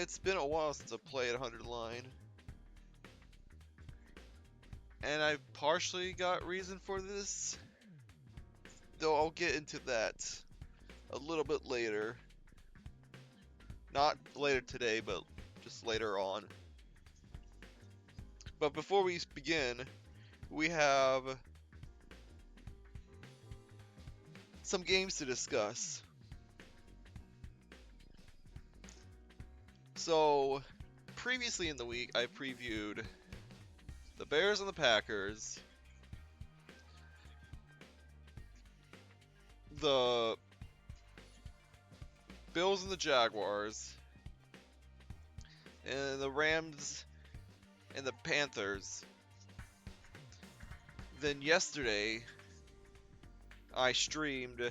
It's been a while since I played 100 line. And I partially got reason for this. Though I'll get into that a little bit later. Not later today, but just later on. But before we begin, we have some games to discuss. So, previously in the week, I previewed the Bears and the Packers, the Bills and the Jaguars, and the Rams and the Panthers. Then yesterday, I streamed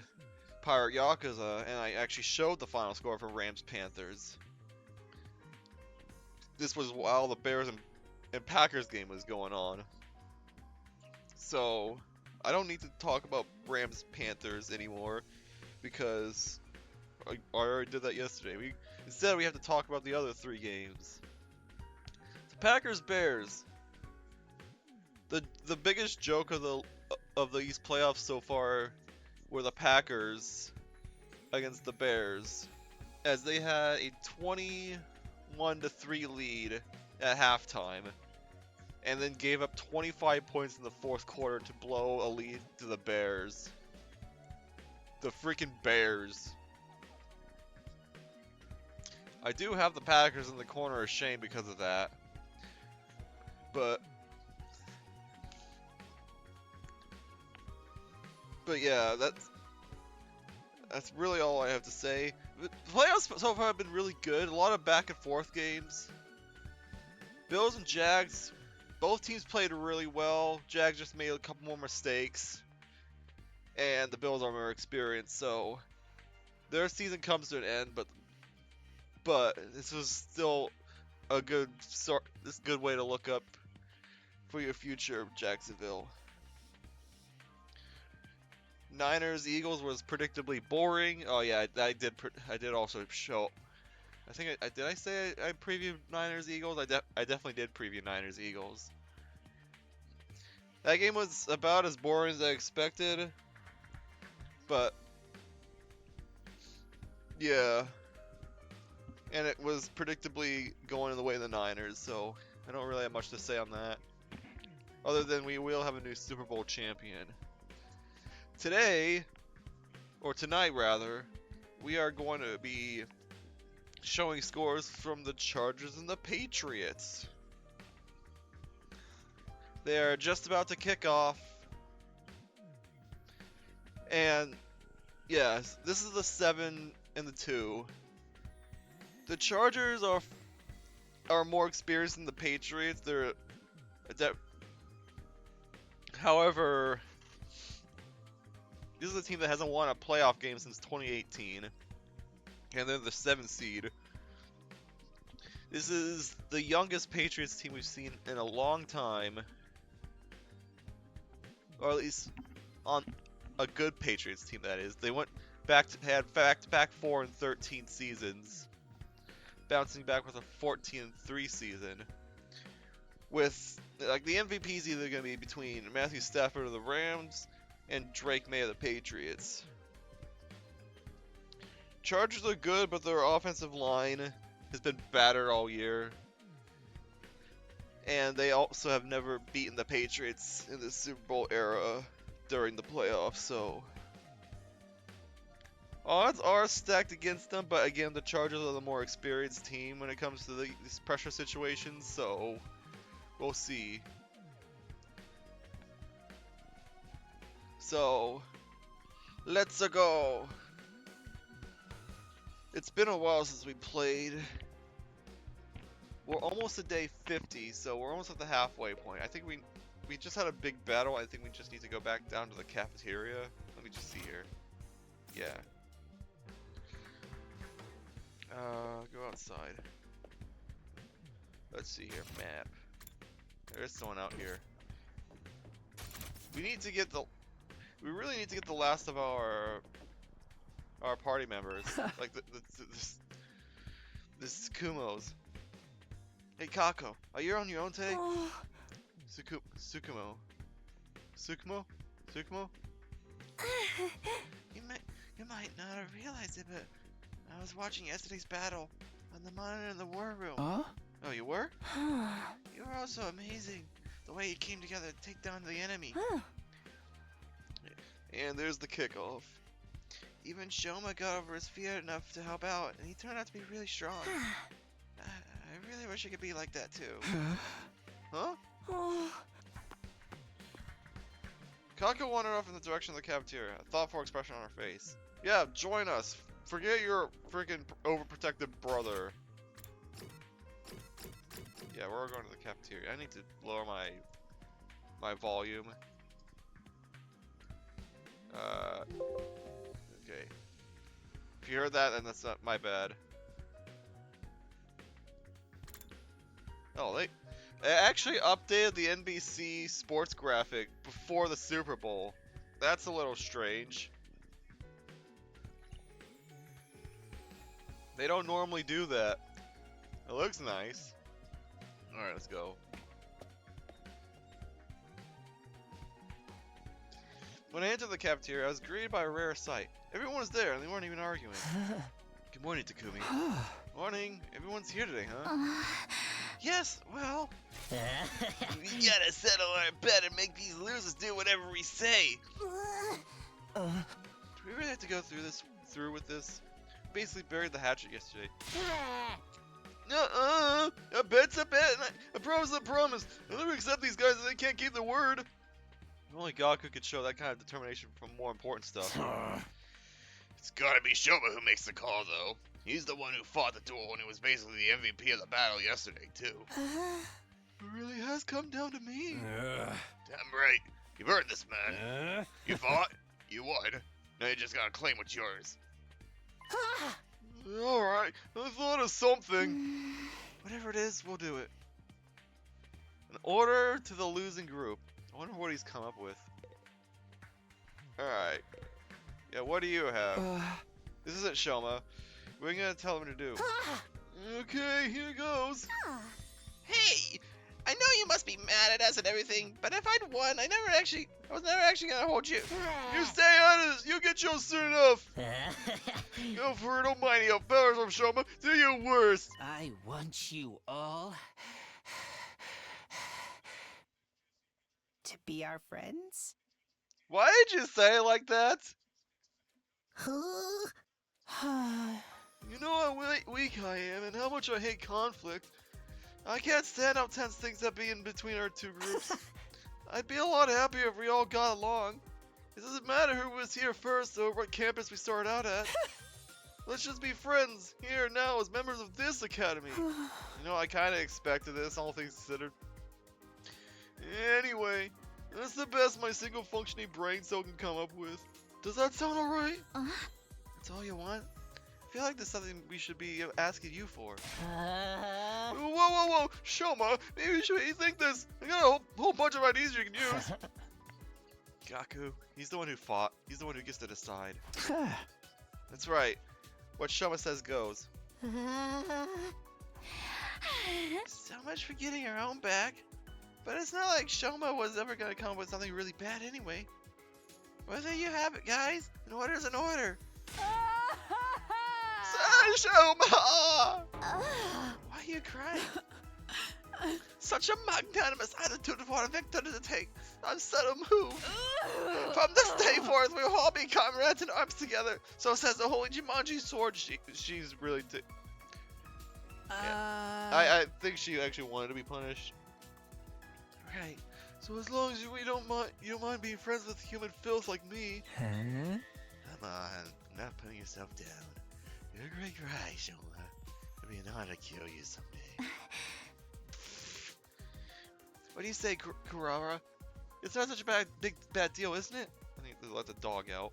Pirate Yakuza, and I actually showed the final score for Rams Panthers. This was while the Bears and Packers game was going on. So, I don't need to talk about Rams Panthers anymore, because I already did that yesterday. Instead, we have to talk about the other three games. The Packers Bears. The biggest joke of these playoffs so far were the Packers against the Bears, as they had a 21-3 lead at halftime, and then gave up 25 points in the fourth quarter to blow a lead to the Bears. The freaking Bears. I do have the Packers in the corner of shame because of that. But yeah, that's really all I have to say. The playoffs so far have been really good. A lot of back and forth games. Bills and Jags, both teams played really well. Jags just made a couple more mistakes, and the Bills are more experienced, so their season comes to an end. But this was still a good way to look up for your future, Jacksonville. Niners Eagles was predictably boring. Oh yeah, I did also show. I think did I say I previewed Niners Eagles? I definitely did preview Niners Eagles. That game was about as boring as I expected, but yeah, and it was predictably going in the way of the Niners. So I don't really have much to say on that, other than we will have a new Super Bowl champion. Today, or tonight rather, we are going to be showing scores from the Chargers and the Patriots. They are just about to kick off. And yes, this is the 7 and the 2. The Chargers are more experienced than the Patriots. However, this is a team that hasn't won a playoff game since 2018, and they're the 7th seed. This is the youngest Patriots team we've seen in a long time, or at least on a good Patriots team, that is. They had back-to-back 4 and 13 seasons, bouncing back with a 14 and 3 season. With like the MVP is either going to be between Matthew Stafford of the Rams and Drake May of the Patriots. Chargers are good, but their offensive line has been battered all year. And they also have never beaten the Patriots in the Super Bowl era during the playoffs, so odds are stacked against them, but again, the Chargers are the more experienced team when it comes to these pressure situations, so we'll see. So, let's go. It's been a while since we played. We're almost to day 50, so we're almost at the halfway point. I think we just had a big battle. I think we just need to go back down to the cafeteria. Let me just see here. Yeah. Go outside. Let's see here. Map. There's someone out here. We really need to get the last of our party members. Like This is Kumo's. Hey, Kako, are you on your own today? Sukumo. Sukumo? Sukumo? You might not have realized it, but I was watching yesterday's battle on the monitor in the war room. Huh? Oh, you were? You were also amazing. The way you came together to take down the enemy. And there's the kickoff. Even Shoma got over his fear enough to help out, and he turned out to be really strong. I really wish I could be like that too. Huh? Kako wandered off in the direction of the cafeteria, a thoughtful expression on her face. Yeah, join us. Forget your freaking overprotective brother. Yeah, we're going to the cafeteria. I need to lower my volume. Okay. If you heard that, then that's not my bad. Oh, they actually updated the NBC sports graphic before the Super Bowl. That's a little strange. They don't normally do that. It looks nice. Alright, let's go. When I entered the cafeteria, I was greeted by a rare sight. Everyone was there, and they weren't even arguing. Good morning, Takumi. Morning. Everyone's here today, huh? Yes, well... we gotta settle our bet and make these losers do whatever we say. Do we really have to go through with this? Basically buried the hatchet yesterday. A bet's a bet. A promise is a promise. I'll never accept these guys if they can't keep their word. Only Gaku could show that kind of determination from more important stuff. It's gotta be Shoma who makes the call, though. He's the one who fought the duel when he was basically the MVP of the battle yesterday, too. It really has come down to me. Damn right. You've earned this, man. You fought, you won. Now you just gotta claim what's yours. Alright, I thought of something. Whatever it is, we'll do it. An order to the losing group. I wonder what he's come up with. Alright. Yeah, what do you have? This isn't Shoma. We're gonna tell him to do. Okay, here goes. Hey! I know you must be mad at us and everything, but if I'd won, I was never actually gonna hold you. You stay honest, you'll get yours soon enough. Go for it, almighty fellas of Shoma, do your worst. I want you all to be our friends. Why did you say it like that? You know how weak I am and how much I hate conflict. I can't stand how tense things have been between our two groups. I'd be a lot happier if we all got along. It doesn't matter who was here first or what campus we started out at. Let's just be friends here now as members of this academy. You know, I kind of expected this, all things considered. Anyway, that's the best my single functioning brain cell can come up with. Does that sound alright? That's all you want? I feel like there's something we should be asking you for. Whoa, Shoma, maybe you should rethink this. I got a whole bunch of ideas you can use. Gaku, he's the one who fought. He's the one who gets to decide. That's right. What Shoma says goes. So much for getting our own back. But it's not like Shoma was ever going to come up with something really bad anyway. Well, there you have it, guys. An order's an order. Shoma! Why are you crying? Such a magnanimous attitude of what a victor to take. On subtle move. From this day forth, we'll all be comrades in arms together. So says the holy Jumanji sword. She's really... Yeah. I think she actually wanted to be punished. Right. So as long as you don't mind being friends with human filth like me. Come on, not putting yourself down. You're a great guy, Shoma. It'd be an honor to kill you someday. What do you say, Kurara? It's not such a bad deal, isn't it? I need to let the dog out.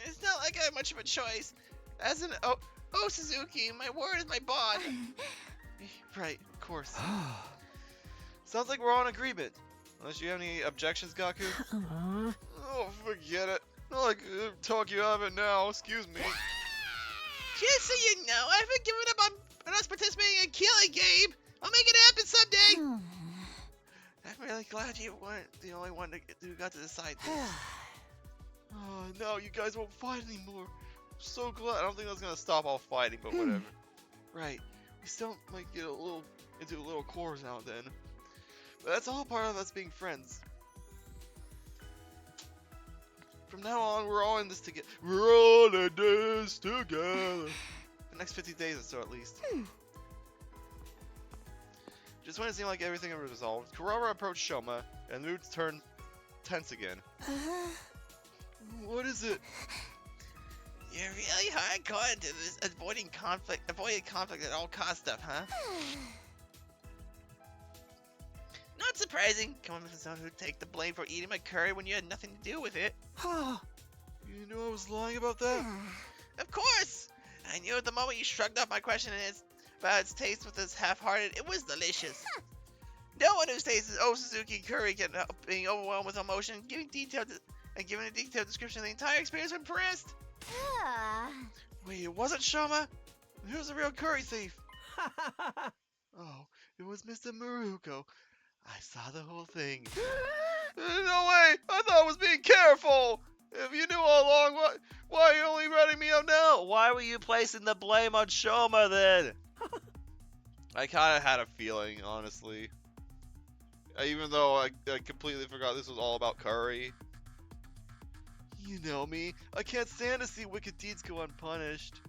It's not like I have much of a choice. As in, oh Suzuki, my word is my bond. Right, of course. Sounds like we're all in agreement. Unless you have any objections, Gaku? Oh, forget it. Not like talk you out of it now. Excuse me. Just so you know, I haven't given up on us participating in Killing Game. I'll make it happen someday. I'm really glad you weren't the only one who got to decide this. Oh, no, you guys won't fight anymore. I'm so glad. I don't think that's gonna stop all fighting, but whatever. Right. We still might get into a little quarrels now and then. But that's all part of us being friends. From now on, we're all in this together. We're all in this together. The next 50 days or so, at least. Just when it seemed like everything had resolved, Kurara approached Shoma, and the mood turned tense again. What is it? You're really hardcore into this avoiding conflict at all cost stuff, huh? Not surprising, coming from someone who'd take the blame for eating my curry when you had nothing to do with it. You knew I was lying about that? Of course! I knew at the moment you shrugged off my question about its taste with this half-hearted, it was delicious. No one who tastes Suzuki curry can help being overwhelmed with emotion, giving a detailed description of the entire experience when pressed. Wait, it wasn't Shoma? Who's the real curry thief? Oh, it was Mr. Maruko. I saw the whole thing. No way! I thought I was being careful! If you knew all along, why are you only ratting me out now? Why were you placing the blame on Shoma then? I kind of had a feeling, honestly. Even though I completely forgot this was all about curry. You know me. I can't stand to see wicked deeds go unpunished.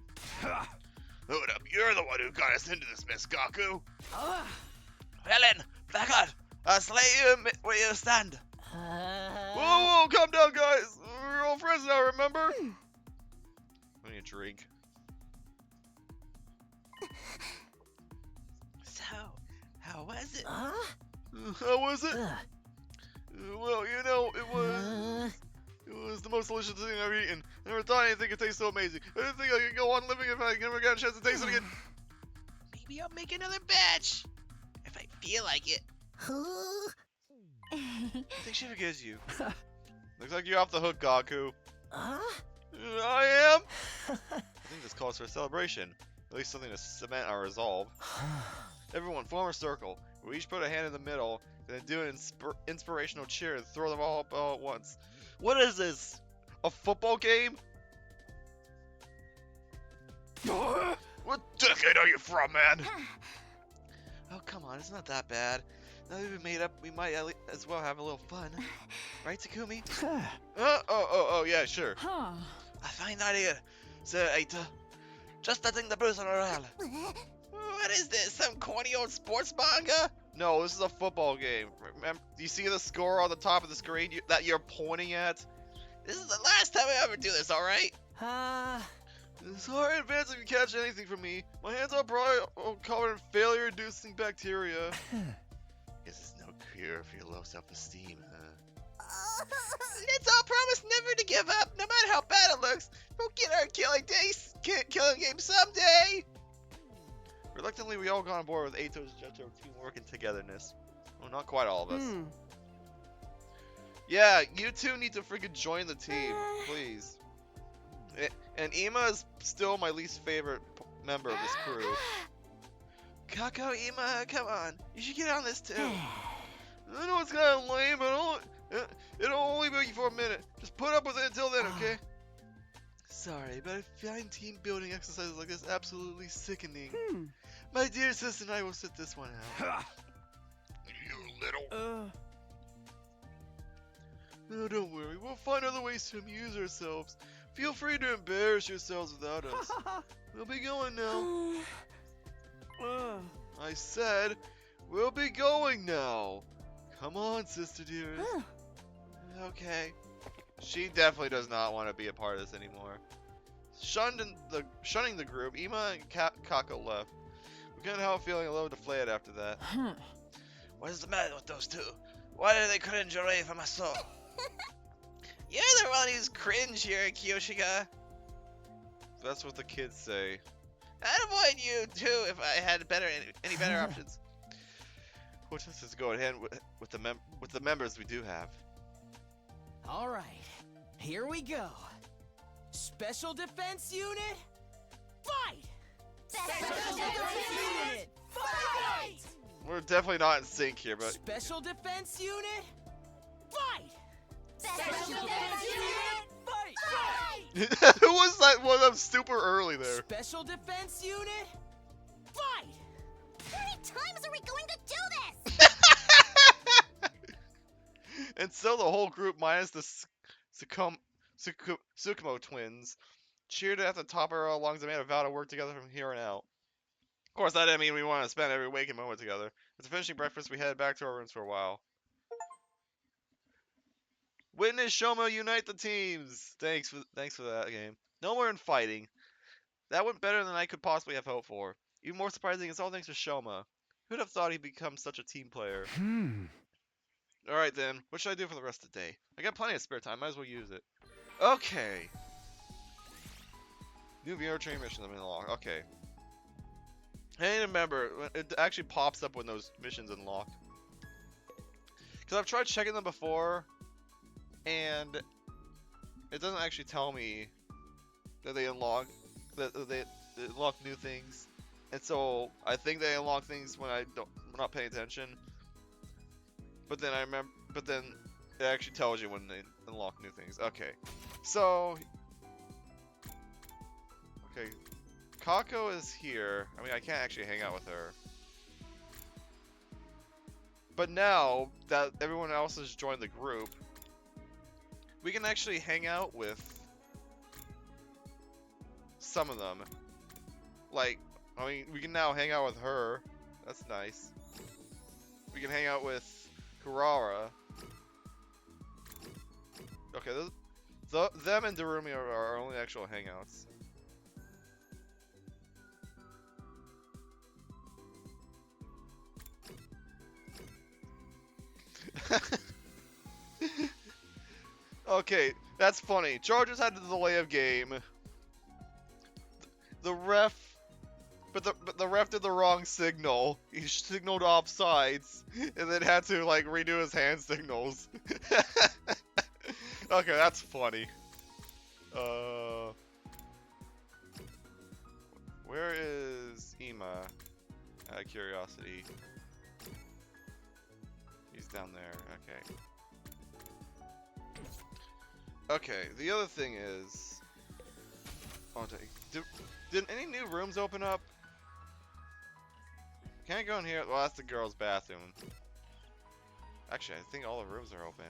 Hold up, you're the one who got us into this mess, Gaku. Helen, Blackheart, I'll slay you where you stand. Whoa, calm down, guys. We're all friends now, remember? I need a drink. So, how was it? How was it? Well, you know, it was the most delicious thing I've ever eaten. I never thought anything could taste so amazing. I didn't think I could go on living if I never got a chance to taste it again. Maybe I'll make another batch. If I feel like it. I think she forgives you. Looks like you're off the hook, Gaku. I am? I think this calls for a celebration. At least something to cement our resolve. Everyone, form a circle. We each put a hand in the middle, and then do an inspirational cheer and throw them all up all at once. What is this? A football game? What decade are you from, man? Oh, come on, it's not that bad. Now that we've made up, we might as well have a little fun. Right, Takumi? Oh, yeah, sure. A fine idea, Sir Aita. Just letting the booze on around. What is this? Some corny old sports manga? No, this is a football game. Remember, do you see the score on the top of the screen that you're pointing at? This is the last time I ever do this, alright? Sorry in advance if you catch anything from me. My hands are probably all covered in failure-inducing bacteria. Guess it's no cure for your low self-esteem, huh? Let's all promise never to give up, no matter how bad it looks. We'll get our killing game someday. Reluctantly, we all got on board with Eito's gesture of teamwork and togetherness. Well, not quite all of us. Yeah, you two need to freaking join the team, please. And Ima is still my least favorite member of this crew. Kako, Ima, come on. You should get on this too. I know it's kind of lame, but it'll only be for a minute. Just put up with it until then, okay? Sorry, but I find team building exercises like this absolutely sickening. My dear sister and I will sit this one out. You little... No, don't worry. We'll find other ways to amuse ourselves. Feel free to embarrass yourselves without us. We'll be going now. I said, we'll be going now. Come on, sister dearest. Okay. She definitely does not want to be a part of this anymore. Shunning the group, Ima and Kako left. We couldn't help feeling a little deflated after that. What is the matter with those two? Why do they cringe away from my soul? You're the one who's cringe here, Kyoshika. That's what the kids say. I'd avoid you too if I had any better options. We'll just go ahead with the members we do have. All right. Here we go. Special Defense Unit, fight! Special Defense Unit, fight! We're definitely not in sync here, but Special Defense Unit, fight! Special Defense Unit, Fight! who was that one of them super early there? Special Defense Unit, fight! How many times are we going to do this? And so the whole group, minus the Tsukumo twins, cheered at the top of our lungs and made a vow to work together from here on out. Of course, that didn't mean we wanted to spend every waking moment together. After finishing breakfast, we headed back to our rooms for a while. Witness Shoma unite the teams! Thanks for that game. No more infighting. That went better than I could possibly have hoped for. Even more surprising, it's all thanks to Shoma. Who'd have thought he'd become such a team player? Alright then, what should I do for the rest of the day? I got plenty of spare time, might as well use it. Okay. New VR training mission I'm unlocked. Okay. Hey, remember, it actually pops up when those missions unlock. Because I've tried checking them before, and it doesn't actually tell me that they unlock new things. And so I think they unlock things when I'm not paying attention. But then it actually tells you when they unlock new things. Okay. So okay, Kako is here. I mean, I can't actually hang out with her. But now that everyone else has joined the group, we can actually hang out with some of them. Like, I mean, we can now hang out with her. That's nice. We can hang out with Kurara. Okay, them and Darumi are our only actual hangouts. Okay, that's funny. Chargers had the delay of game. The ref, but the ref did the wrong signal. He signaled offsides, and then had to like redo his hand signals. Okay, that's funny. Where is Ima? Out of curiosity. He's down there. Okay. Okay, the other thing is... Oh, did any new rooms open up? Can I go in here? Well, that's the girls' bathroom. Actually, I think all the rooms are open.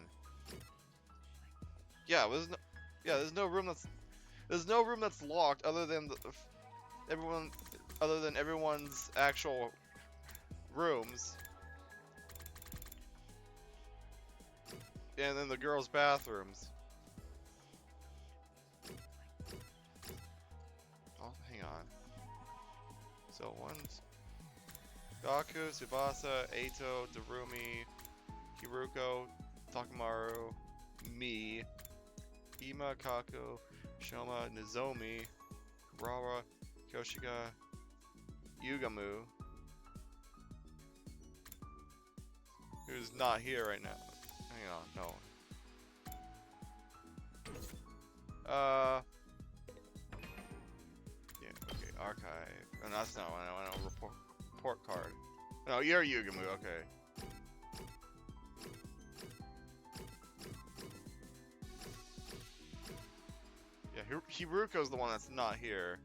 Yeah, there's no room that's locked other than everyone's actual rooms. And then the girls' bathrooms. Oh, hang on. So one's Gaku, Tsubasa, Eito, Darumi, Hiruko, Takamaru, me, Ima, Kaku, Shoma, Nozomi, Kurara, Kyoshiga, Yugamu, who's not here right now. Hang on, no. Yeah, okay, archive. And that's not what I want. Report card. No, you're Yugamu, okay. Yeah, Hiruko's the one that's not here.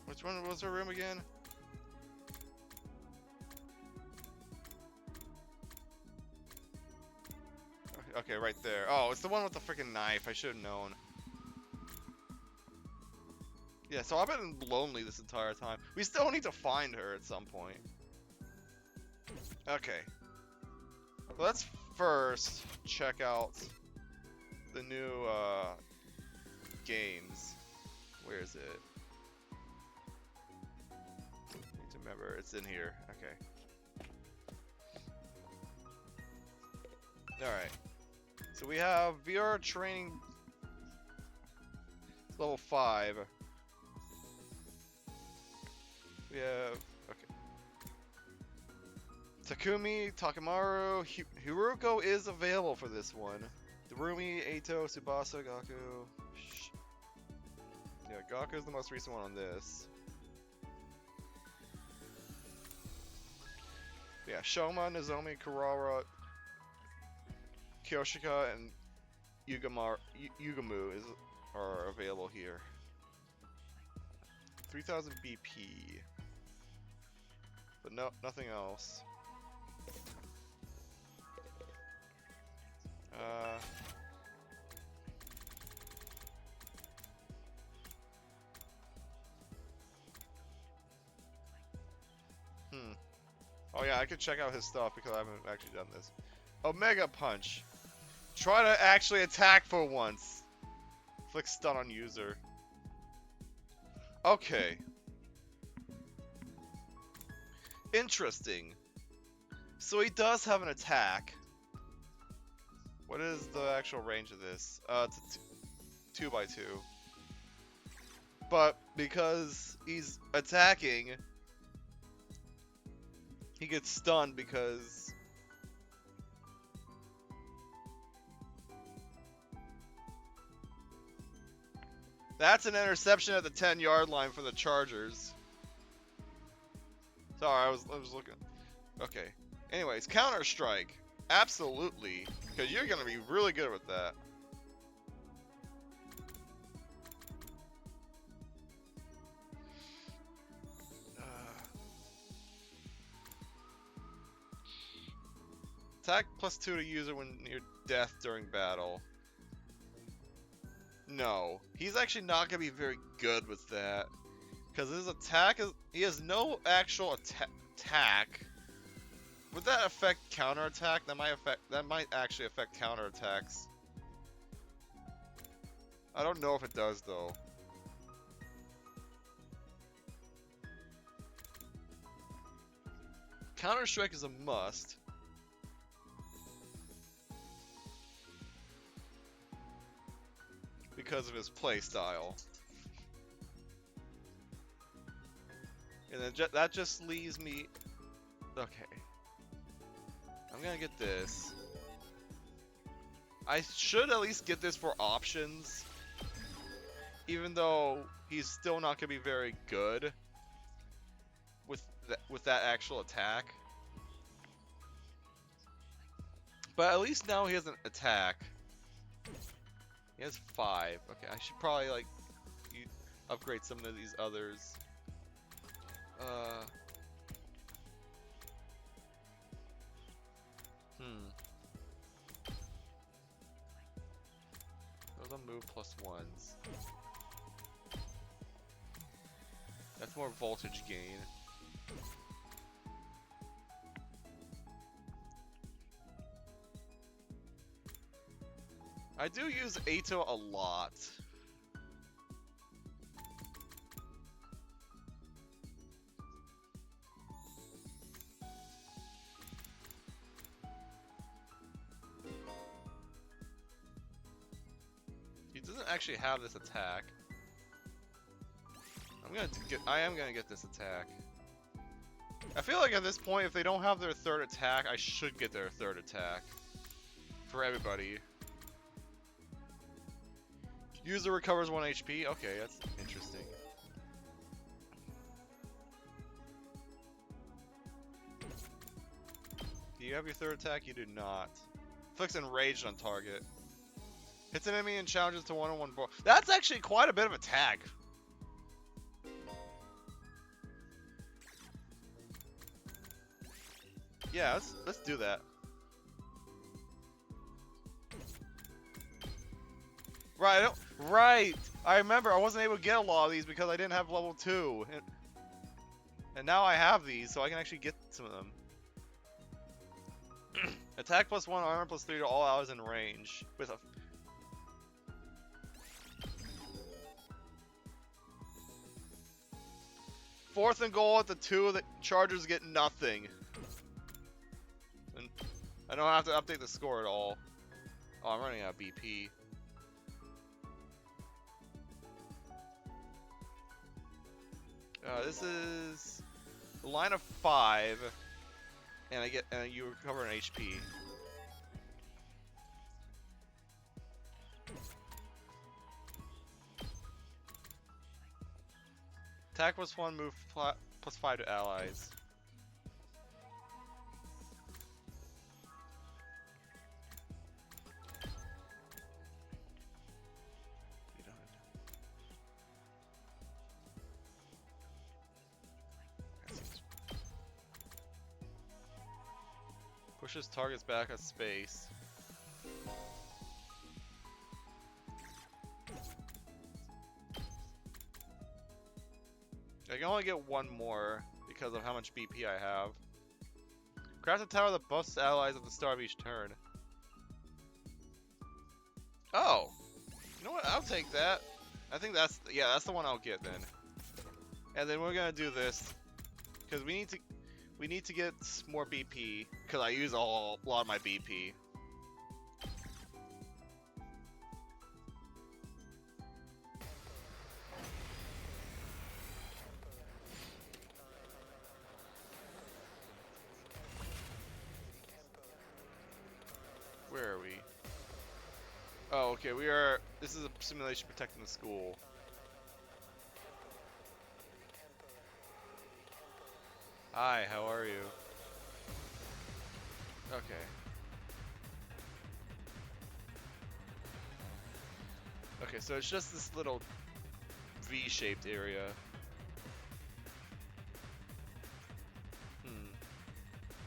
Which one was her room again? Okay, right there. Oh, it's the one with the freaking knife. I should have known. Yeah, so I've been lonely this entire time. We still need to find her at some point. Okay. Well, let's first check out the new games. Where is it? I need to remember. It's in here. Okay. Alright. So we have VR training level 5. We have, okay. Takumi, Takemaru, Hiruko is available for this one. Darumi, Eito, Tsubasa, Gaku. Yeah, Gaku's the most recent one on this. Yeah, Shoma, Nozomi, Kurara, Kyoshika, and Yugamu are available here. 3000 BP. But no, nothing else. Oh yeah, I could check out his stuff because I haven't actually done this. Omega Punch. Try to actually attack for once. Flick stun on user. Okay. Interesting. So he does have an attack. What is the actual range of this? It's a 2x2. But because he's attacking, he gets stunned because that's an interception at the 10-yard line for the Chargers. Sorry, I was looking. Okay. Anyways, Counter Strike. Absolutely, because you're gonna be really good with that. Attack +2 to user when near death during battle. No, he's actually not gonna be very good with that, because his attack he has no actual attack. Would that affect counterattack? That might actually affect counterattacks. I don't know if it does though. Counter Strike is a must. Because of his playstyle. And then that just leaves me... Okay. I'm gonna get this. I should at least get this for options. Even though he's still not gonna be very good with that actual attack. But at least now he has an attack. He has 5. Okay, I should probably like upgrade some of these others. Those are move +1s. That's more voltage gain. I do use Eito a lot. He doesn't actually have this attack. I am gonna get this attack. I feel like at this point, if they don't have their third attack, I should get their third attack. For everybody. User recovers 1 HP. Okay, that's interesting. Do you have your third attack? You do not. Flicks enraged on target. Hits an enemy and challenges to 1-on-1 ball. That's actually quite a bit of attack. Yeah, let's do that. Right. I remember I wasn't able to get a lot of these because I didn't have level 2. And now I have these, so I can actually get some of them. Attack +1, armor +3 to all allies in range. With a... Fourth and goal at the 2, the Chargers get nothing. And I don't have to update the score at all. Oh, I'm running out of BP. This is the line of 5. and you recover an HP. Attack +1, move +5 to allies. You don't Pushes targets back a space. I can only get one more because of how much BP I have. Craft a tower that buffs allies at the start of each turn. Oh! You know what? I'll take that. I think that's the one I'll get then. And then we're gonna do this because we need to get more BP because I use a lot of my BP. Where are we? Oh, okay, we are. This is a simulation protecting the school. Hi, how are you? Okay. Okay, so it's just this little V-shaped area.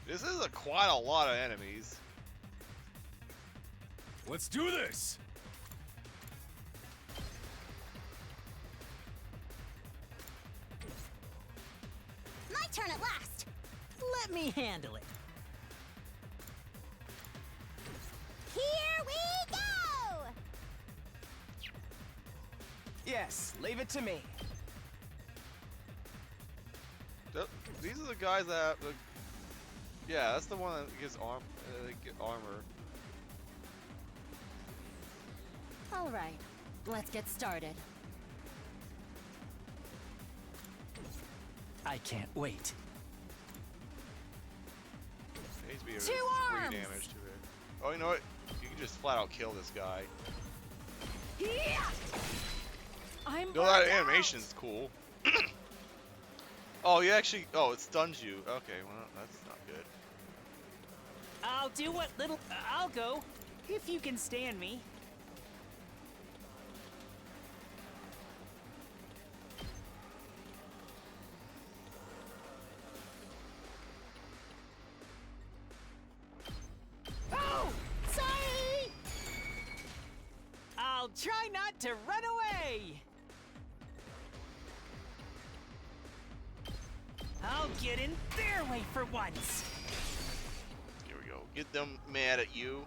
This is quite a lot of enemies. Let's do this! My turn at last. Let me handle it. Here we go. Yes, leave it to me. These are the guys that yeah, that's the one that gives armor. All right, let's get started. I can't wait. There needs to be a 2 3 arms! damage to it. Oh, you know what? You can just flat out kill this guy. I'm No, that burned out. animation's cool. Oh, you actually. Oh, it stuns you. Okay, well, that's not good. I'll do what little. I'll go. If you can stand me. Oh! Sorry! I'll try not to run away! I'll get in their way for once! Here we go. Get them mad at you.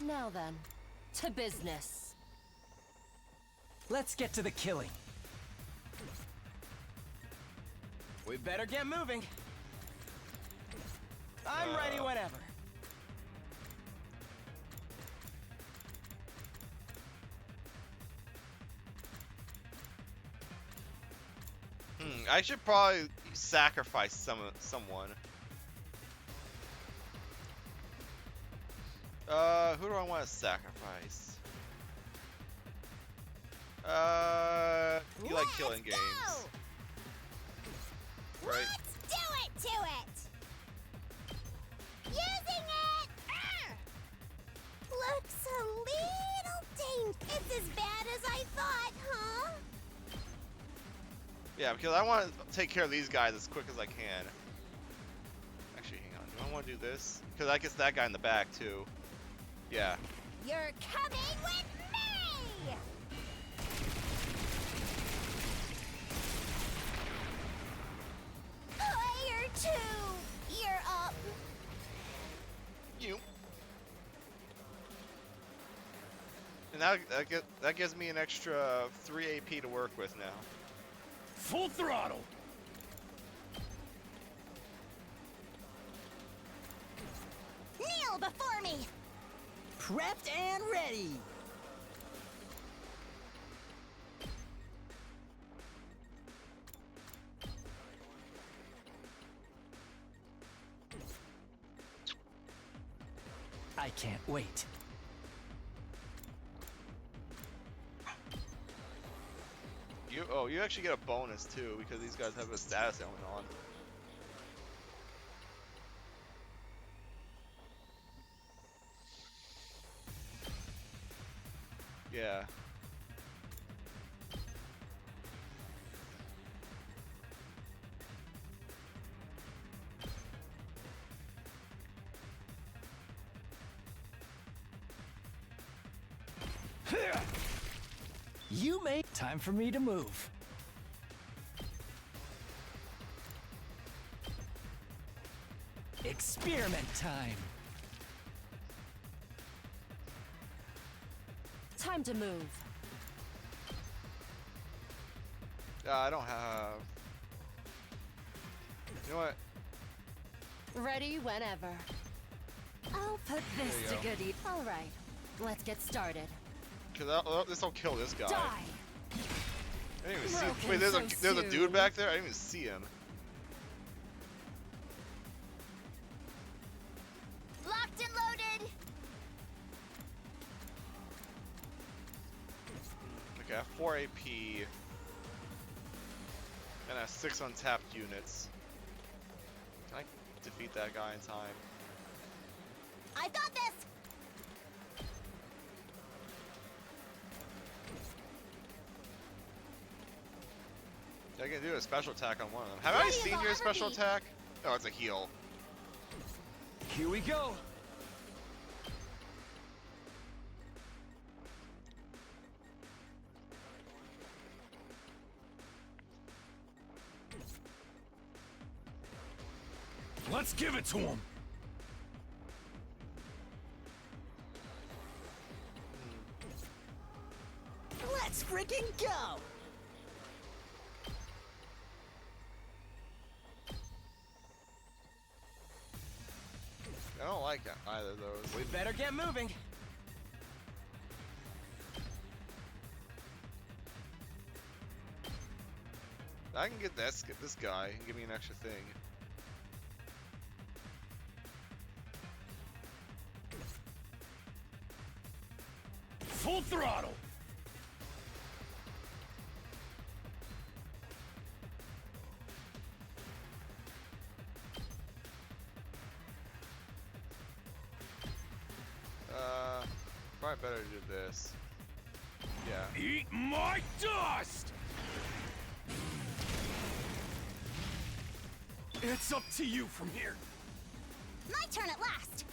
Now then, to business. Let's get to the killing. We better get moving. I'm ready whenever. I should probably sacrifice someone. Who do I want to sacrifice? You like killing games, right? Let's do it to it. Using it. Looks a little dangerous. It's as bad as I thought, huh? Yeah, because I want to take care of these guys as quick as I can. Actually, hang on. Do I want to do this? Because that gets that guy in the back too. Yeah. You're coming with me! Player 2, you're up. You. And that gives me an extra 3 AP to work with now. Full throttle! Kneel before me! Prepped and ready. I can't wait. You actually get a bonus too because these guys have a status element on. Yeah. You make time for me to move. Experiment time. Time to move. I don't have. You know what? Ready whenever. I'll put this There to you go. good use. All right, let's get started. Cause this will kill this guy. Die. I didn't even see. Broken Wait, there's so a dude soon. back there. I didn't even see him. Locked and loaded. Okay, I have 4 AP. And I have 6 untapped units. Can I defeat that guy in time? I got this. I can do a special attack on one of them. Have I Ready as seen I'll your ever special be. attack? Oh, it's a heal. Here we go. Let's give it to him. Let's freaking go. I don't like either of those. We better get moving. I can get this guy and give me an extra thing. Full throttle. Probably better to do this. Yeah. Eat my dust. It's up to you from here. My turn at last.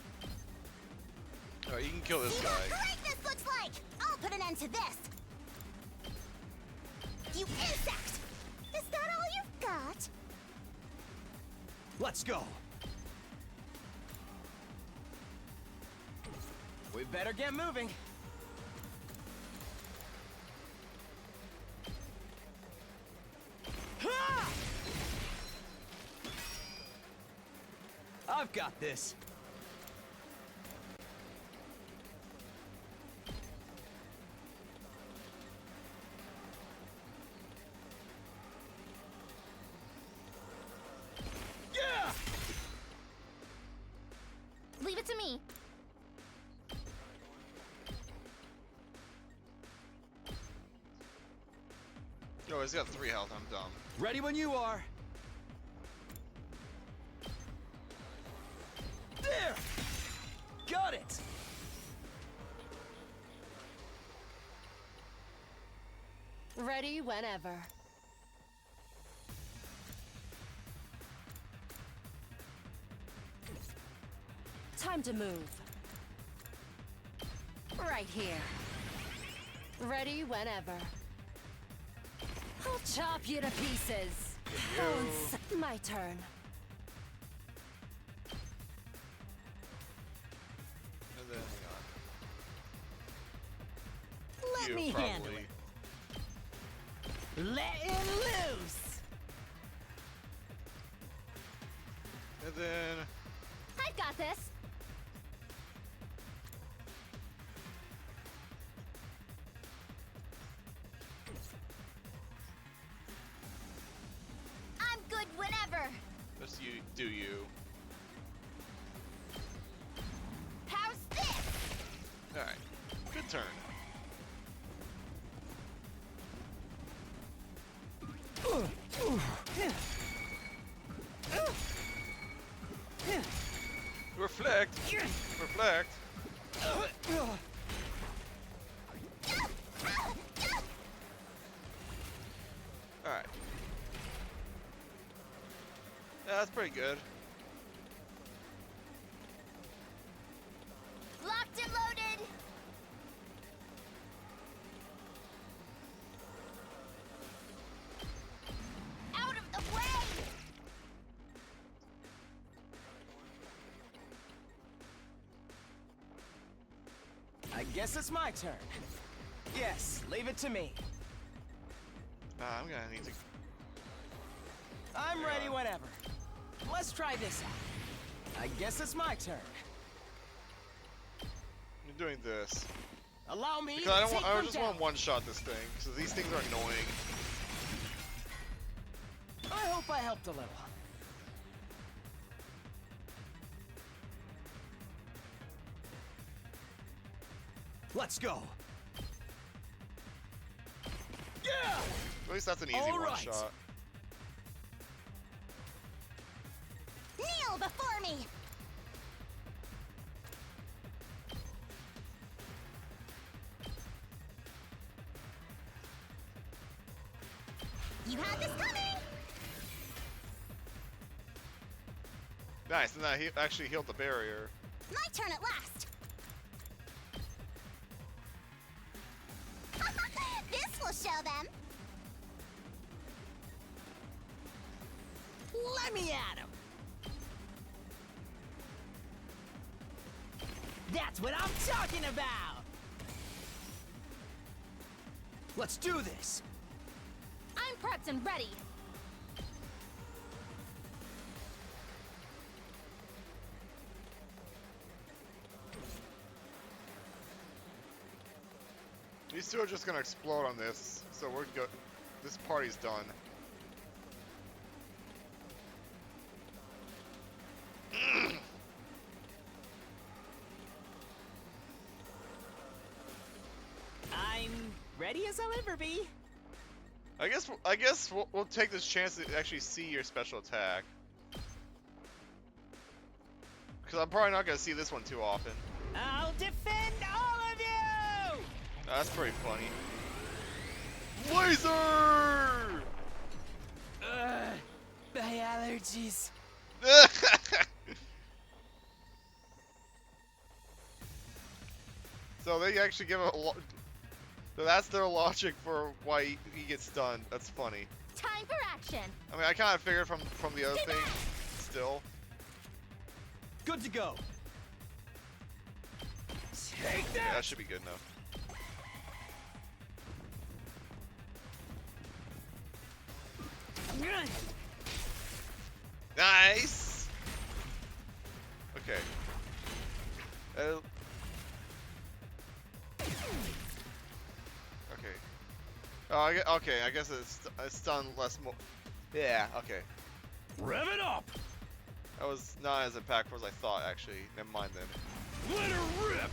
Alright, you can kill this See guy. what greatness looks like. I'll put an end to this. You insect! Is that all you've got? Let's go. We better get moving. Ha! I've got this. Yeah! Leave it to me. Oh, he's got 3 health. I'm dumb. Ready when you are. There! Got it! Ready whenever. Time to move. Right here. Ready whenever. I'll chop you to pieces. Bones. My turn. And then, hang Let on. me You, handle probably. it. Let it loose! And then... I've got this. I'm good whenever. Just you, do you. How's this? turn. Reflect. Reflect. Alright. Yeah, that's pretty good. Locked and loaded. Out of the way. I guess it's my turn. Yes, leave it to me. I'm gonna need to. I'm Yeah. ready whenever. Let's try this out. I guess it's my turn. I'm doing this Allow me because I don't to want. take I them just down. want to one-shot this thing because these things are annoying. I hope I helped a little. Let's go. Yeah! At least that's an easy All right. one-shot. Kneel before me. You had this coming. Nice, and that he actually healed the barrier. My turn at last. This will show them. Let me at him. That's what I'm talking about. Let's do this. I'm prepped and ready. These two are just gonna explode on this, so we're good. This party's done. I'm ready as I'll ever be. I guess we'll take this chance to actually see your special attack. Because I'm probably not gonna see this one too often. I'll defend all of you! That's pretty funny. Laser! My allergies. So they actually give a lot. So that's their logic for why he gets stunned. That's funny. Time for action. I mean, I kind of figured from the other thing. Still, Good to go. Take yeah, that! that should be good enough. Nice. Okay. Okay. Oh, okay. I guess it's done less more. Yeah. Okay. Rev it up! That was not as impactful as I thought. Actually, never mind then. Let her rip!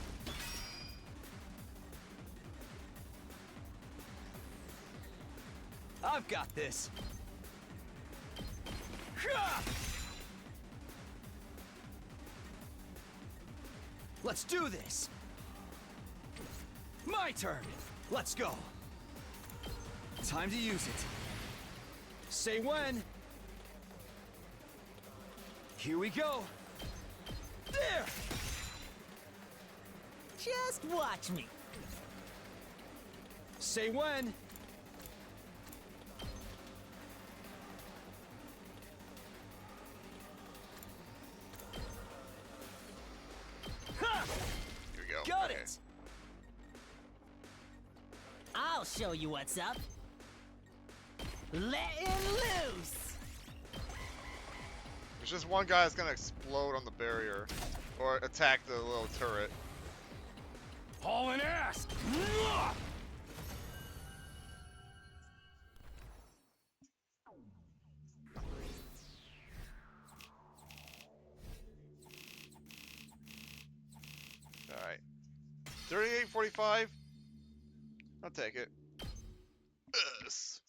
I've got this. Ha! Let's do this. My turn. Let's go. Time to use it. Say when. Here we go. There. Just watch me. Say when. Ha! Here we go. Got Okay. it. I'll show you what's up. Letting loose. There's just one guy that's gonna explode on the barrier, or attack the little turret. Hauling ass! Mwah! All right. 38:45. I'll take it. Yes.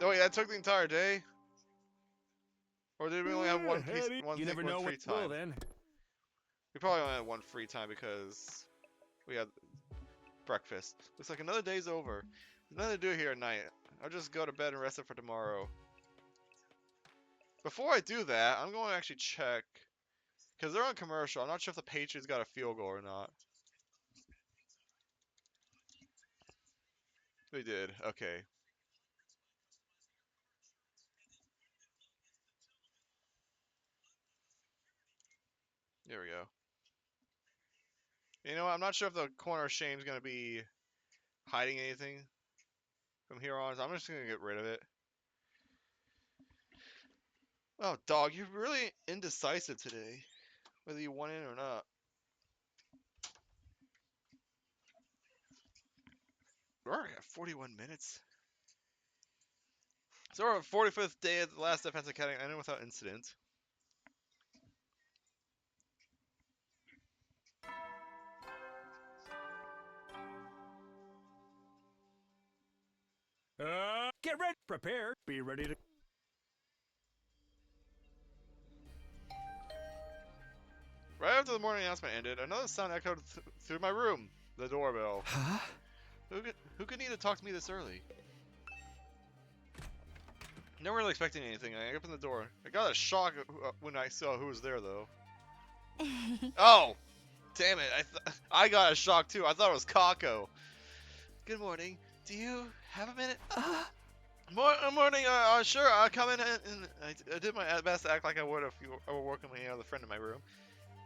Oh yeah, it took the entire day. Or did we only have one piece, You never know one free what will time? then. We probably only had one free time because we had breakfast. Looks like another day's over. There's nothing to do here at night. I'll just go to bed and rest up for tomorrow. Before I do that, I'm going to actually check. Because they're on commercial. I'm not sure if the Patriots got a field goal or not. They did. Okay. There we go. You know what? I'm not sure if the corner of shame's going to be hiding anything from here on. So I'm just going to get rid of it. Oh, dog, you're really indecisive today. Whether you want in or not. We're already at 41 minutes. So we're on 45th day of the last defensive academy, ending without incident. Get ready. Prepare. Be ready to. Right after the morning announcement ended, another sound echoed through my room. The doorbell. Huh? Who could need to talk to me this early? Never really expecting anything. I opened the door. I got a shock when I saw who was there, though. Oh! Damn it. I got a shock, too. I thought it was Kako. Good morning. Do you have a minute? Morning. Sure. I'll come in and I did my best to act like I would if you were working with any other friend in my room.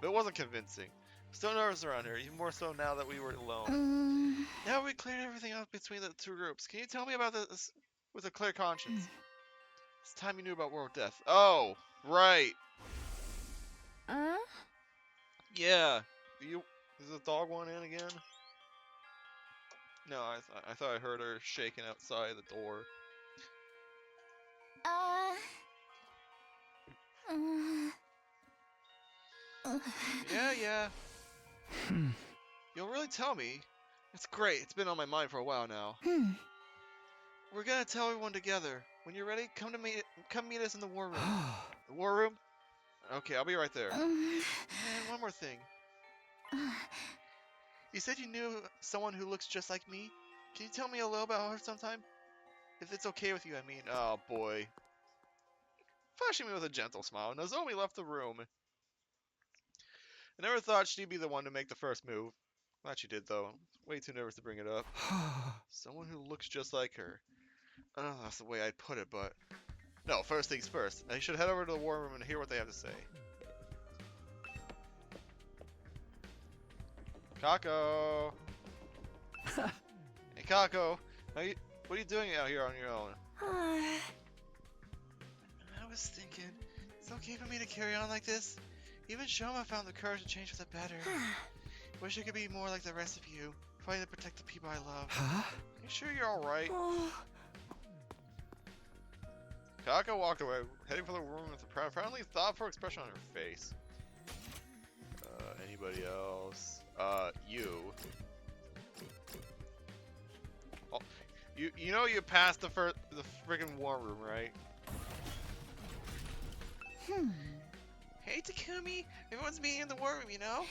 But it wasn't convincing. Still nervous around here, even more so now that we were alone. Now we cleared everything up between the two groups. Can you tell me about this with a clear conscience? It's time you knew about World Death. Oh, right. Yeah. Is the dog one in again? No, I thought I heard her shaking outside the door. Yeah. You'll really tell me? It's great. It's been on my mind for a while now. We're gonna tell everyone together. When you're ready, come meet us in the war room. The war room? Okay, I'll be right there. And one more thing. You said you knew someone who looks just like me? Can you tell me a little about her sometime? If it's okay with you, I mean. Oh, boy. Flashing me with a gentle smile, Nozomi left the room. I never thought she'd be the one to make the first move. Glad she did, though. Way too nervous to bring it up. Someone who looks just like her. I don't know if that's the way I'd put it, but... No, first things first. I should head over to the war room and hear what they have to say. Kako! Hey, Kako! What are you doing out here on your own? I was thinking, it's okay for me to carry on like this? Even Shoma found the courage to change for the better. Wish I could be more like the rest of you, fighting to protect the people I love. Huh? You sure you're alright? Kako walked away, heading for the room with a profoundly thoughtful expression on her face. Anybody else? You. Oh, you know you passed the friggin' war room, right? Hey Takumi, everyone's meeting in the war room, you know?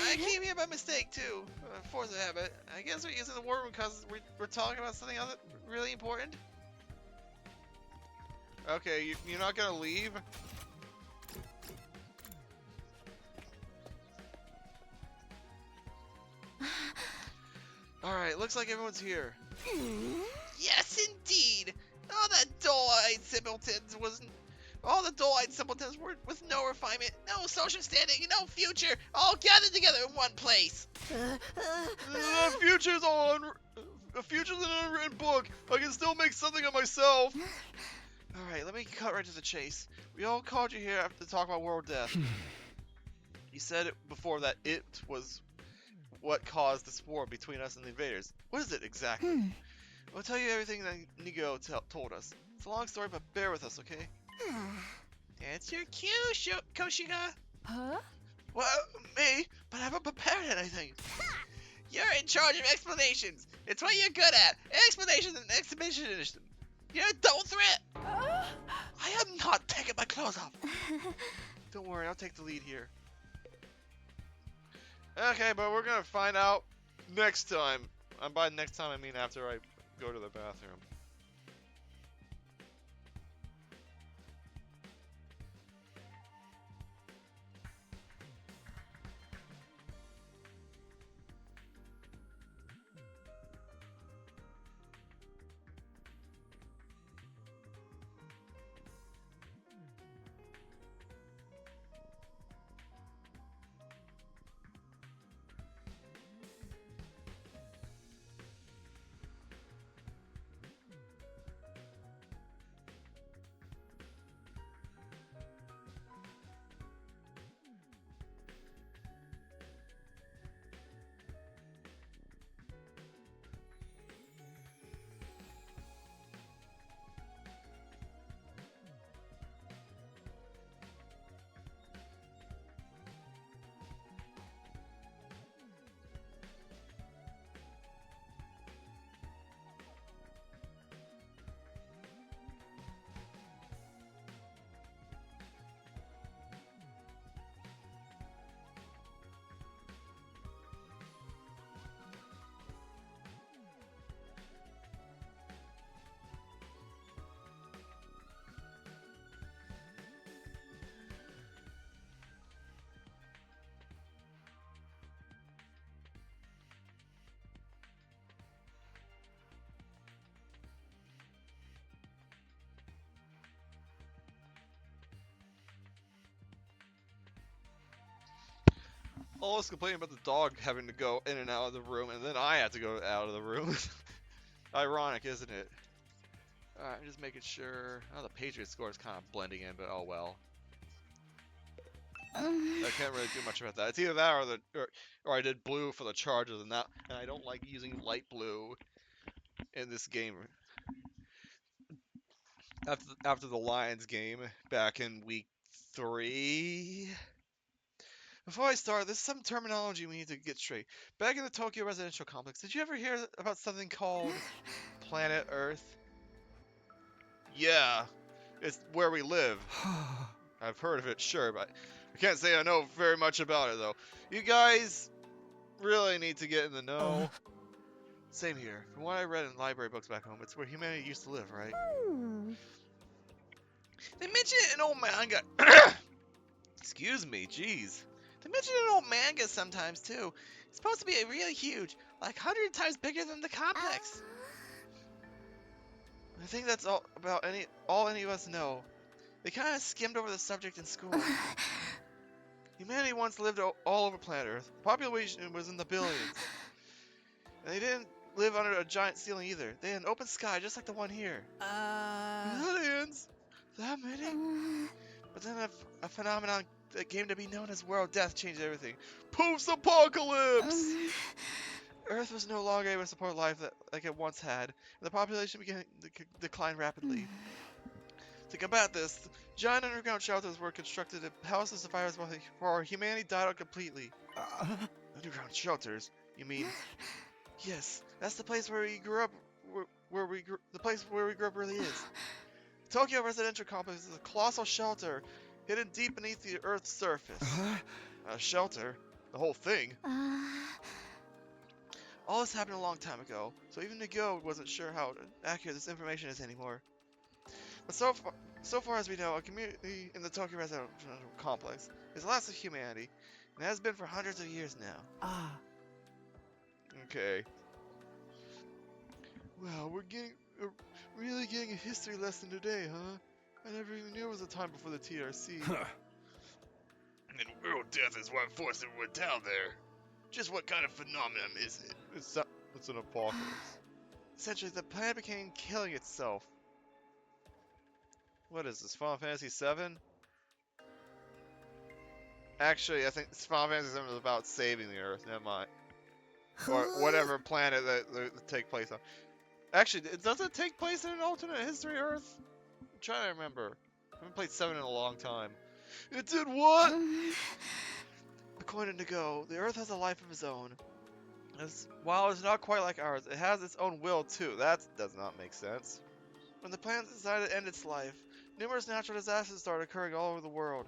I came here by mistake too, force of habit. I guess we're using the war room because we're talking about something other really important. Okay, you're not gonna leave? Alright, looks like everyone's here. Yes, indeed. All the dull-eyed simpletons were with no refinement, no social standing, no future, all gathered together in one place. The future's an unwritten book. I can still make something of myself. Alright, let me cut right to the chase. We all called you here to talk about world death. You said it before that it was what caused this war between us and the invaders. What is it exactly? I'll tell you everything that Nigo told us. It's a long story, but bear with us, okay? That's your cue, Koshiga. Huh? What? Me? but I haven't prepared anything. You're in charge of explanations. It's what you're good at. Explanations and exhibitionism. You're a double threat. I am not taking my clothes off. Don't worry, I'll take the lead here. Okay, but we're gonna find out next time. And by next time, I mean after I go to the bathroom. All this complaining about the dog having to go in and out of the room, and then I had to go out of the room. Ironic, isn't it? Alright, I'm just making sure. Oh, the Patriots score is kind of blending in, but oh well. I can't really do much about that. It's either that or I did blue for the Chargers, and I don't like using light blue in this game. After the Lions game back in week 3. Before I start, there's some terminology we need to get straight. Back in the Tokyo residential complex, did you ever hear about something called Planet Earth? Yeah, it's where we live. I've heard of it, sure, but I can't say I know very much about it, though. You guys really need to get in the know. Same here. From what I read in library books back home, it's where humanity used to live, right? They mention it in old manga. Excuse me, jeez. They mention it in old manga sometimes too. It's supposed to be really huge, like 100 times bigger than the complex. I think that's all any of us know. They kind of skimmed over the subject in school. Humanity once lived all over planet Earth. The population was in the billions. And they didn't live under a giant ceiling either. They had an open sky just like the one here. Aliens? That many? But then a phenomenon that came to be known as world death changed everything. Poof's apocalypse! Earth was no longer able to support life like it once had, and the population began to decline rapidly. To combat this, giant underground shelters were constructed to house the survivors while humanity died out completely. Underground shelters? You mean? Yes, that's the place where we grew up. The place where we grew up really is. Tokyo residential complex is a colossal shelter hidden deep beneath the Earth's surface. A shelter? The whole thing? All this happened a long time ago, so even Nigo wasn't sure how accurate this information is anymore. But so far as we know, a community in the Tokyo residential complex is the last of humanity, and has been for hundreds of years now. Okay. Well, we're really getting a history lesson today, huh? I never even knew it was a time before the TRC. And world death is what forced everyone down there. Just what kind of phenomenon is it? It's an apocalypse. Essentially, the planet became killing itself. What is this, Final Fantasy VII? Actually, I think Final Fantasy VII is about saving the Earth, never mind. Or whatever planet that take place on. Actually, does it take place in an alternate history Earth? I'm trying to remember. I haven't played 7 in a long time. It did what? coin to go. The Earth has a life of its own. While it's not quite like ours, it has its own will too. That does not make sense. When the planet decided to end its life, numerous natural disasters started occurring all over the world.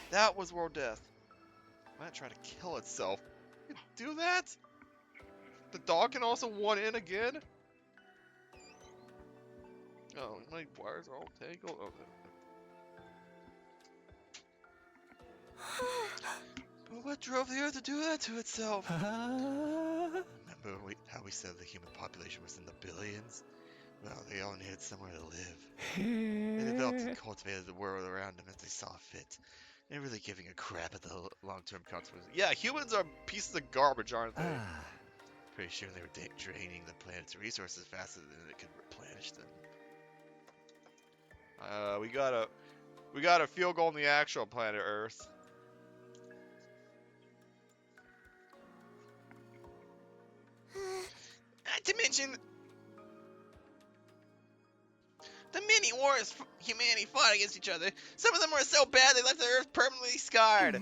That was world death. The planet tried to kill itself. You can do that? The dog can also one in again? Oh, my wires are all tangled. Oh, but what drove the Earth to do that to itself? Remember how we said the human population was in the billions? Well, they all needed somewhere to live. They developed and cultivated the world around them as they saw fit. They're really giving a crap at the long-term consequences. Yeah, humans are pieces of garbage, aren't they? Pretty sure they were draining the planet's resources faster than it could replenish them. We got a field goal on the actual planet Earth. Not to mention the many wars humanity fought against each other. Some of them were so bad they left the Earth permanently scarred.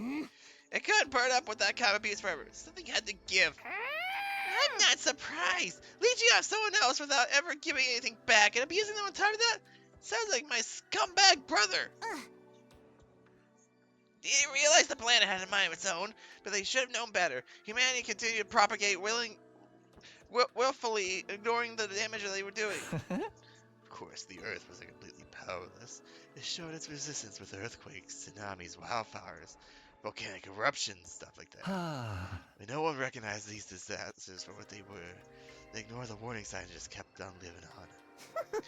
It couldn't burn up with that kind of abuse forever. Something had to give. I'm not surprised. Leeching off someone else without ever giving anything back and abusing them on top of that? Sounds like my scumbag brother. They didn't realize the planet had a mind of its own, but they should have known better. Humanity continued to propagate willfully, ignoring the damage they were doing. Of course, the Earth wasn't completely powerless. It showed its resistance with earthquakes, tsunamis, wildfires, volcanic eruptions, stuff like that. But no one recognized these disasters for what they were. They ignored the warning signs and just kept on living on.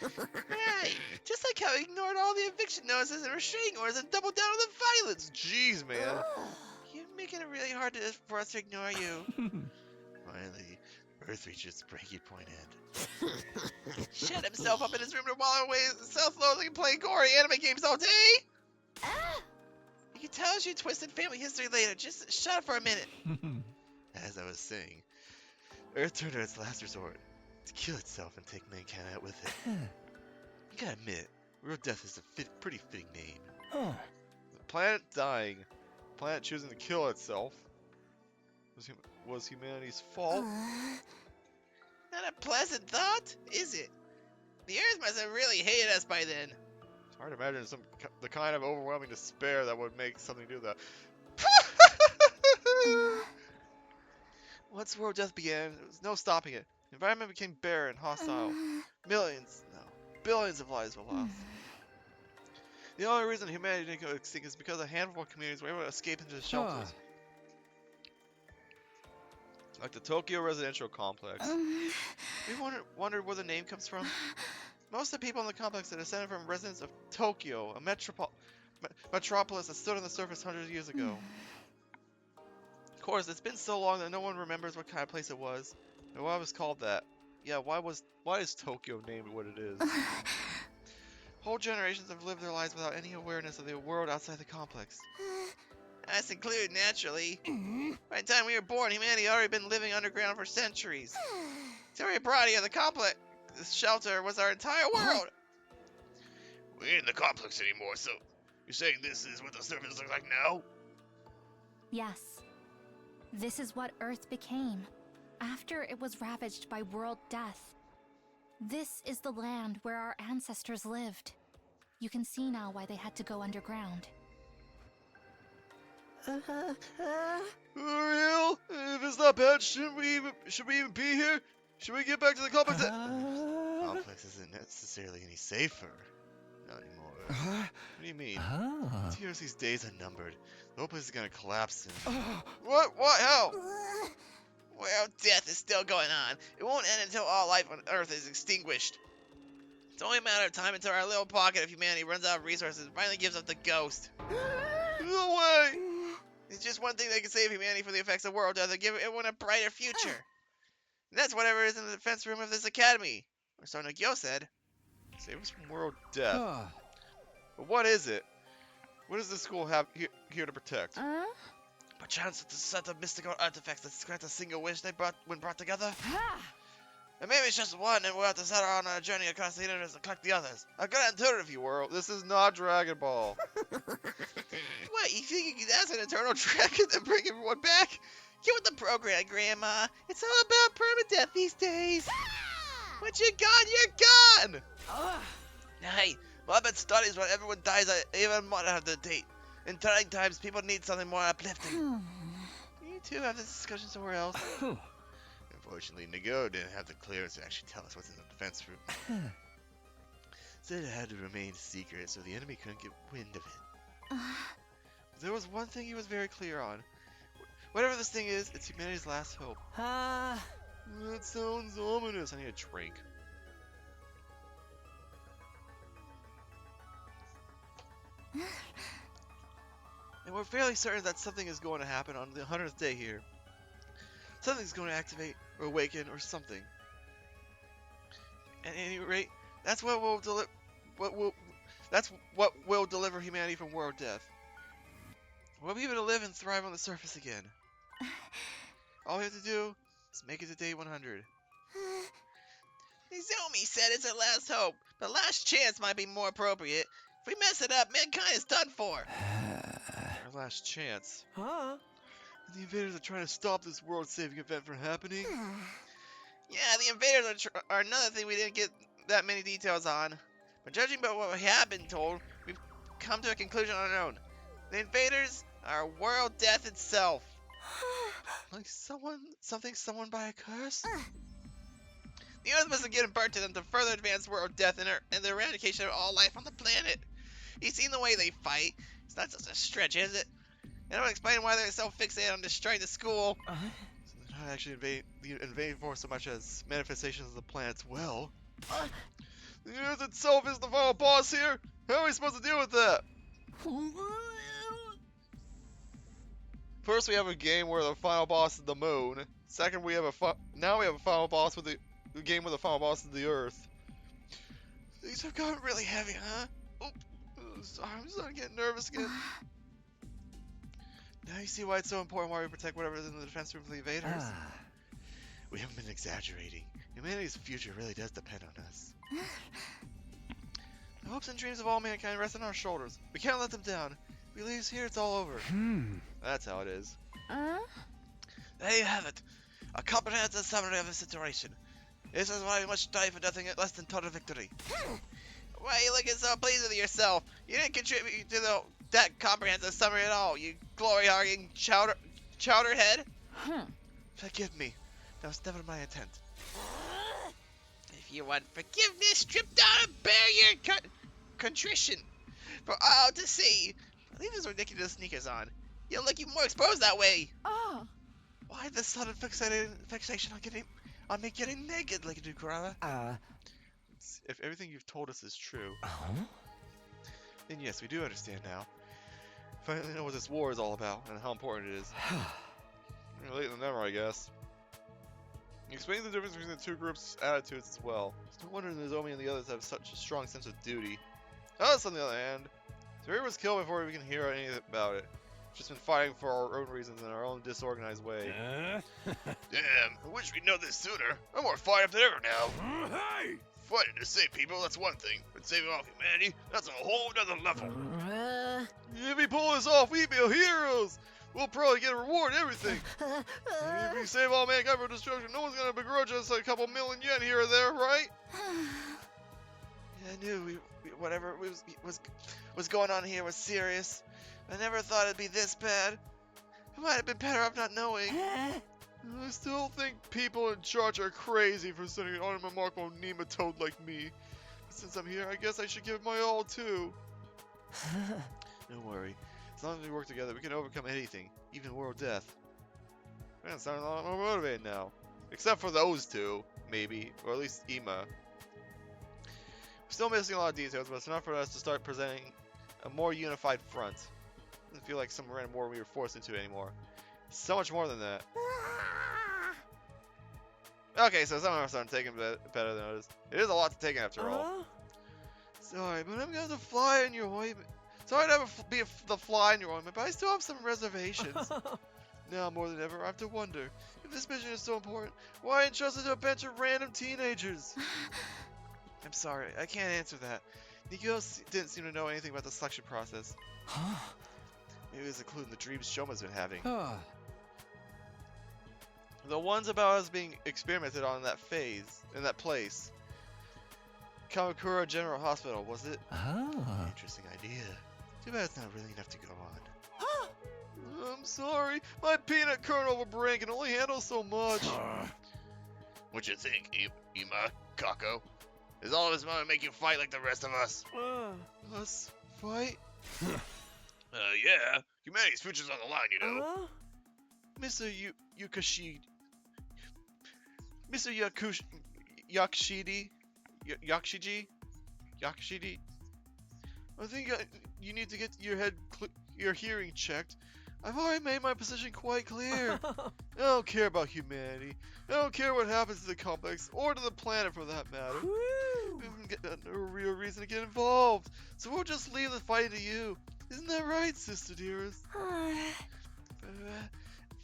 Right, just like how he ignored all the eviction notices and restraining orders and doubled down on the violence. Jeez, man. You're making it really hard for us to ignore you. Finally, Earth reached its breaking point end. Shut himself up in his room to wallow away self-loathing and play gory anime games all day? You can tell us your twisted family history later. Just shut up for a minute. As I was saying, Earth turned to its last resort. To kill itself and take mankind out with it. You gotta admit, real death is a pretty fitting name. The planet dying, the planet choosing to kill itself, was humanity's fault. Not a pleasant thought, is it? The Earth must have really hated us by then. It's hard to imagine the kind of overwhelming despair that would make something do that. Once world death began, there was no stopping it. The environment became barren, hostile. Billions of lives were lost. The only reason humanity didn't go extinct is because a handful of communities were able to escape into the shelters. Like the Tokyo residential complex. We wondered where the name comes from? Most of the people in the complex are descended from residents of Tokyo, a metropolis that stood on the surface hundreds of years ago. Of course, it's been so long that no one remembers what kind of place it was. And why it was called that? Yeah, why is Tokyo named what it is? Whole generations have lived their lives without any awareness of the world outside the complex. Us included, naturally. By the time we were born, humanity had already been living underground for centuries. Terry Brady of the complex shelter was our entire world. We ain't in the complex anymore, so you're saying this is what the surface looks like now? Yes. This is what Earth became after it was ravaged by world death. This is the land where our ancestors lived. You can see now why they had to go underground. Real? If it's not bad, should we even be here? Should we get back to the complex? The complex isn't necessarily any safer. Not anymore. What do you mean? TRC's days are numbered. The whole place is gonna collapse soon. What? How? Well, death is still going on. It won't end until all life on Earth is extinguished. It's only a matter of time until our little pocket of humanity runs out of resources and finally gives up the ghost. No way! It's just one thing that can save humanity from the effects of world death and give everyone a brighter future. And that's whatever is in the defense room of this academy. Or so Nagyo said. Save us from world death. But what is it? What does this school have here to protect? Perchance it's a set of mystical artifacts that grant a single wish they when brought together. And maybe it's just one, and we'll have to set out on a journey across the universe to collect the others. I've got an intuitive, if you will. This is not Dragon Ball. What, you think you can ask an eternal dragon and bring everyone back? Get with the program, Grandma. It's all about permadeath these days. Once you're gone, you're gone! Hey, Mom had studies when everyone dies even more out of date. In trying times, people need something more uplifting. You two have this discussion somewhere else. Unfortunately, Nago didn't have the clearance to actually tell us what's in the defense room. Said it had to remain secret so the enemy couldn't get wind of it. There was one thing he was very clear on. Whatever this thing is, it's humanity's last hope. That sounds ominous. I need a drink. And we're fairly certain that something is going to happen on the 100th day here. Something's going to activate or awaken or something. At any rate, that's what will deliver humanity from world death. We'll be able to live and thrive on the surface again. All we have to do is make it to day 100. Izumi said it's our last hope, but last chance might be more appropriate. If we mess it up, mankind is done for. Our last chance. Huh? The invaders are trying to stop this world-saving event from happening. Yeah, the invaders are another thing we didn't get that many details on. But judging by what we have been told, we've come to a conclusion on our own. The invaders are world death itself. Like someone by a curse? The Earth must have given birth to them to further advance world death and the eradication of all life on the planet. You've seen the way they fight. It's not just a stretch, is it? And I don't explain why they're so fixated on destroying the school. So they're not actually the invading force so much as manifestations of the planet's will. The Earth itself is the final boss here. How are we supposed to deal with that? First, we have a game where the final boss is the moon. Second, we have a final boss with the game where the final boss is the Earth. These have gotten really heavy, huh? Sorry, I'm starting to get nervous again. Now you see why it's so important why we protect whatever is in the defense room from the invaders. We haven't been exaggerating. Humanity's future really does depend on us. The hopes and dreams of all mankind rest on our shoulders. We can't let them down. If we leave here, it's all over. That's how it is. There you have it. A comprehensive summary of the situation. This is why we must strive for nothing less than total victory. Why are you looking so pleased with yourself? You didn't contribute to that comprehensive summary at all, you glory-hogging chowderhead. Forgive me. That was never my intent. If you want forgiveness, strip down and bear your contrition for all to see. Leave those ridiculous sneakers on. You'll look even more exposed that way. Why the sudden fixation on me getting naked, Lady Kurama? If everything you've told us is true, then yes, we do understand now. Finally know what this war is all about and how important it is. Later than ever, I guess. You explain the difference between the two groups' attitudes as well. It's no wonder Nozomi and the others have such a strong sense of duty. Us, on the other hand, Zuri was killed before we can hear anything about it. We've just been fighting for our own reasons in our own disorganized way. Damn, I wish we'd known this sooner. I'm more fired up than ever now. Hey! Fighting to save people, that's one thing. But saving off humanity, that's a whole other level. If we pull this off, we be heroes! We'll probably get a reward and everything. If we save all mankind from destruction, no one's gonna begrudge us a couple million yen here or there, right? Yeah, I knew whatever was going on here was serious. I never thought it'd be this bad. It might have been better off not knowing. I still think people in charge are crazy for sending an unremarkable nematode like me. But since I'm here, I guess I should give it my all too. Don't worry. As long as we work together, we can overcome anything, even world death. Man, it's sounding a lot more motivated now. Except for those two, maybe. Or at least Ima. We're still missing a lot of details, but it's enough for us to start presenting a more unified front. It doesn't feel like some random war we were forced into anymore. It's so much more than that. Okay, so some of us aren't taking better than others. It is a lot to take after all. Sorry, but I'm going to fly in your ointment. Sorry to be the fly in your ointment, but I still have some reservations. Now more than ever, I have to wonder, if this mission is so important, why entrust it to a bunch of random teenagers? I'm sorry, I can't answer that. Nikio didn't seem to know anything about the selection process. Huh? Maybe it was including the dreams Shoma's been having. Ah. The ones about us being experimented on in that place. Kamakura General Hospital, was it? Ah. Interesting idea. Too bad it's not really enough to go on. I'm sorry, my peanut kernel brain can only handle so much. What'd you think, Ima, Kako? Is all of this gonna make you fight like the rest of us? Us fight? Yeah. Humanity's future's on the line, you know. Mr. Mr. Yakshidi? Yakshidi? I think you need to get your hearing checked. I've already made my position quite clear. I don't care about humanity. I don't care what happens to the complex, or to the planet for that matter. We have no real reason to get involved, so we'll just leave the fight to you. Isn't that right, sister dearest?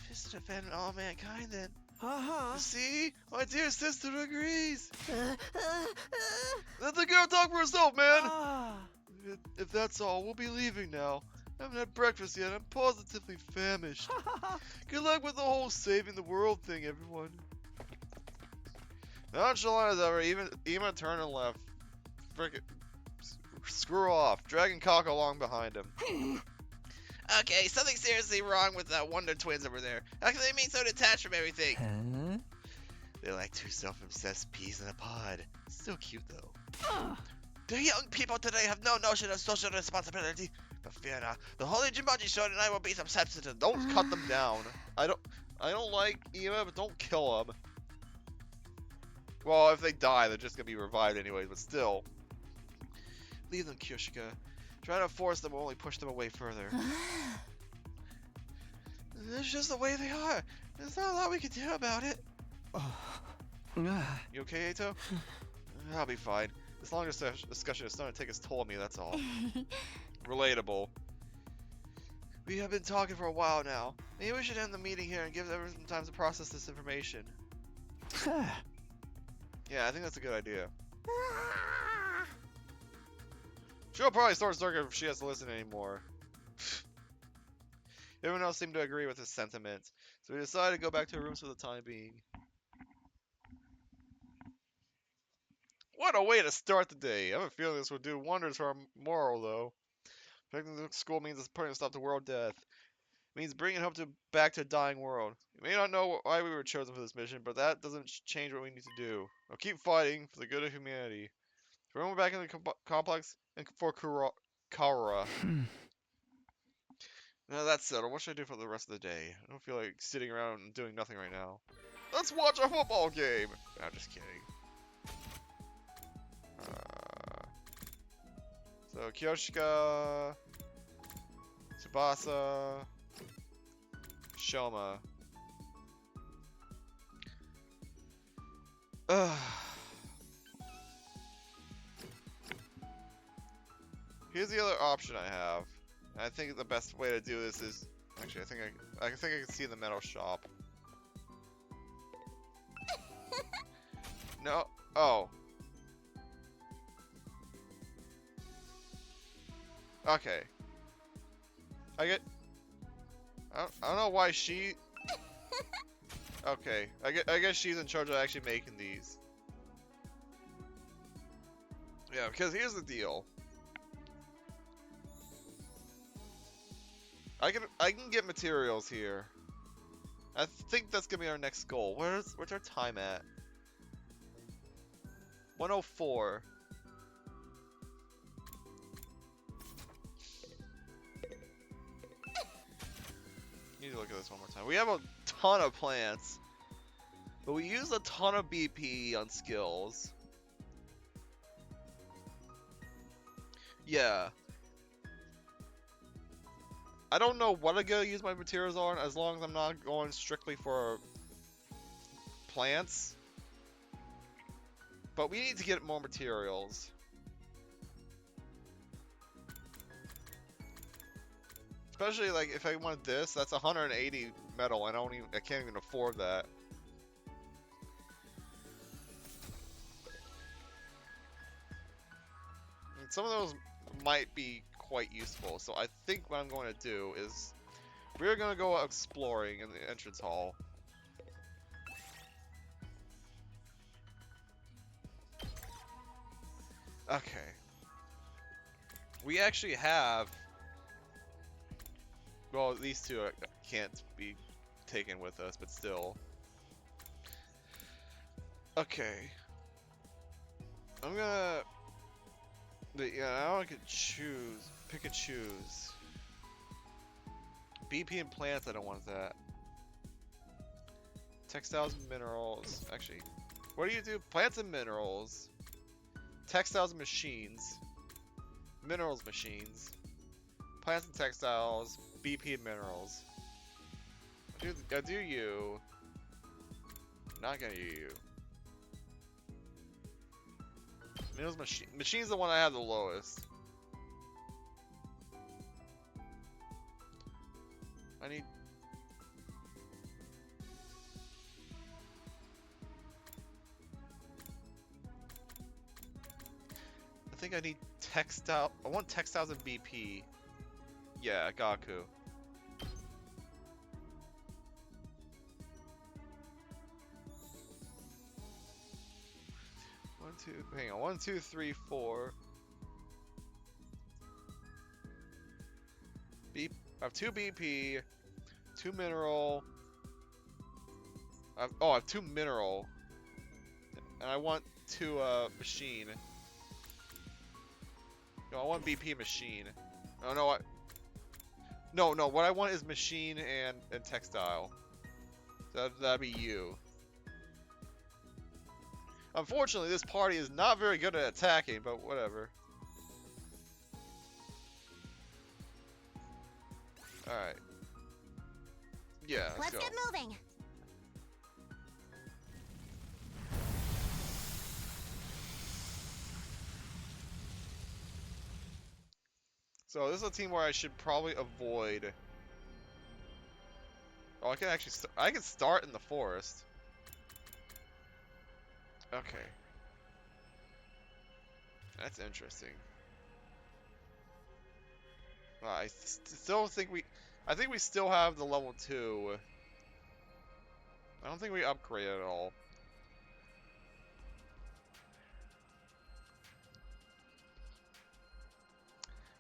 Just to defend all mankind, then. You see? My dear sister agrees. Let the girl talk for herself, man! If that's all, we'll be leaving now. I haven't had breakfast yet. I'm positively famished. Good luck with the whole saving the world thing, everyone. Nonchalant as ever, Ima turned and left. Frickin' screw off, dragging Kako along behind him. Okay, something seriously wrong with the Wonder Twins over there. How can they be so detached from everything? Huh? They're like two self-obsessed peas in a pod. Still cute, though. The young people today have no notion of social responsibility. But fear not, the Holy Jumanji Show tonight will be some substitute. Don't cut them down. I don't like Ima, but don't kill them. Well, if they die, they're just gonna be revived anyways, but still. Leave them, Kyoshika. Trying to force them will only push them away further. It's just the way they are. There's not a lot we can do about it. You okay, Eito? I'll be fine. This long discussion is starting to take its toll on me, that's all. Relatable. We have been talking for a while now. Maybe we should end the meeting here and give everyone some time to process this information. Yeah, I think that's a good idea. She'll probably start circuit if she has to listen anymore. Everyone else seemed to agree with his sentiments, so we decided to go back to our rooms for the time being. What a way to start the day! I have a feeling this would do wonders for our morale, though. Protecting the school means it's putting a stop to world death. It means bringing hope back to a dying world. You may not know why we were chosen for this mission, but that doesn't change what we need to do. Now keep fighting for the good of humanity. So we're back in the complex and for Kaura. Now that's settled. What should I do for the rest of the day? I don't feel like sitting around and doing nothing right now. Let's watch a football game! I'm just kidding. So Kyoshika, Tsubasa, Shoma. Here's the other option I have. And I think the best way to do this is actually I think I can see the metal shop. No. Oh. Okay. I don't know why she. Okay. I guess she's in charge of actually making these. Yeah, because here's the deal. I can get materials here. I think that's gonna be our next goal. Where's our time at? 104. Need to look at this one more time. We have a ton of plants, but we use a ton of BP on skills. Yeah. I don't know what I'm gonna use my materials on as long as I'm not going strictly for plants. But we need to get more materials. Especially like if I wanted this, that's 180 metal and I can't even afford that. some of those might be quite useful. So I think what I'm going to do is we're going to go exploring in the entrance hall. Okay. We actually have... Well, these two can't be taken with us, but still. Okay. I'm gonna... Yeah, now I can choose. Pick and choose. BP and plants, I don't want that. Textiles and minerals. Actually, what do you do? Plants and minerals. Textiles and machines. Minerals machines. Plants and textiles. BP and minerals. I'll do you. Not gonna do you. Minerals machine's the one I have the lowest. I need... I think I need textile... I want textiles and BP. Yeah, Gaku. Hang on, 1, 2, 3, 4. I have 2 BP, 2 mineral. I have 2 mineral, and I want 2 machine. No, I want BP machine. Oh no, no. What I want is machine and textile. That'd be you. Unfortunately, this party is not very good at attacking, but whatever. Alright. Yeah, let's go. Get moving. So this is a team where I should probably avoid. Oh, I can actually I can start in the forest. Okay. That's interesting. I still think I think we still have the level 2. I don't think we upgraded at all.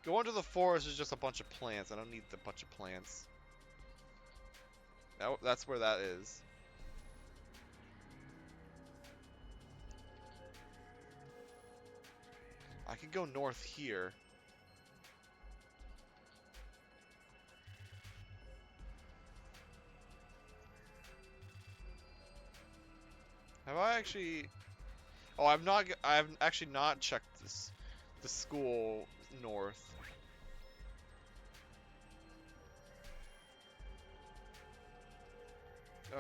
Going to the forest is just a bunch of plants. I don't need the bunch of plants. That's where that is. I can go north here. Have I actually... Oh, I've actually not checked the school north.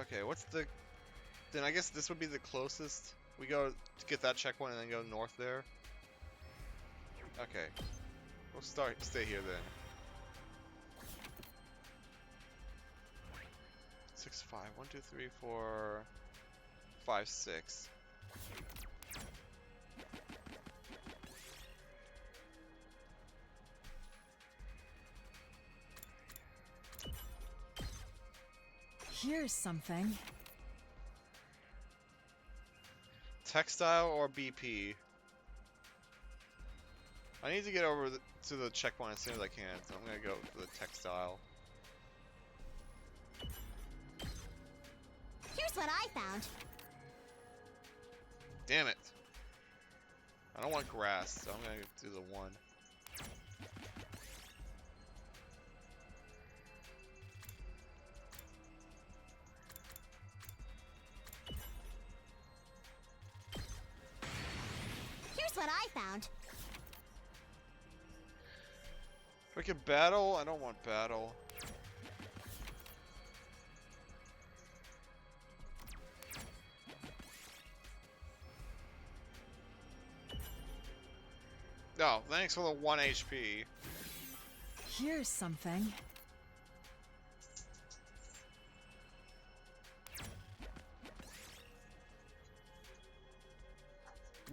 Okay, what's the... Then I guess this would be the closest. We go to get that checkpoint and then go north there. Okay. We'll stay here then. 6, 5. 1, 2, 3, 4, 5, 6. Here's something. Textile or BP? I need to get over to the checkpoint as soon as I can, so I'm gonna go for the textile. Here's what I found. Damn it! I don't want grass, so I'm gonna do the 1. Here's what I found. We can battle? I don't want battle. Oh, thanks for the 1 HP. Here's something.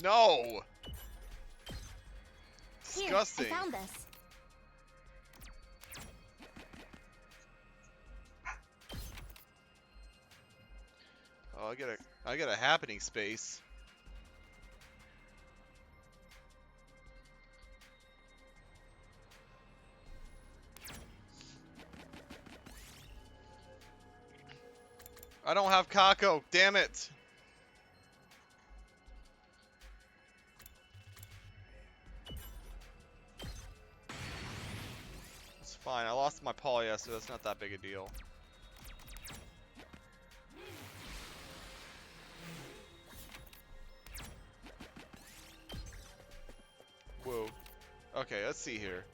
No! disgusting. Here, I found this. Oh, I get a happening space. I don't have Kako, damn it. It's fine, I lost my polyester, that's not that big a deal. Whoa. Okay, let's see here.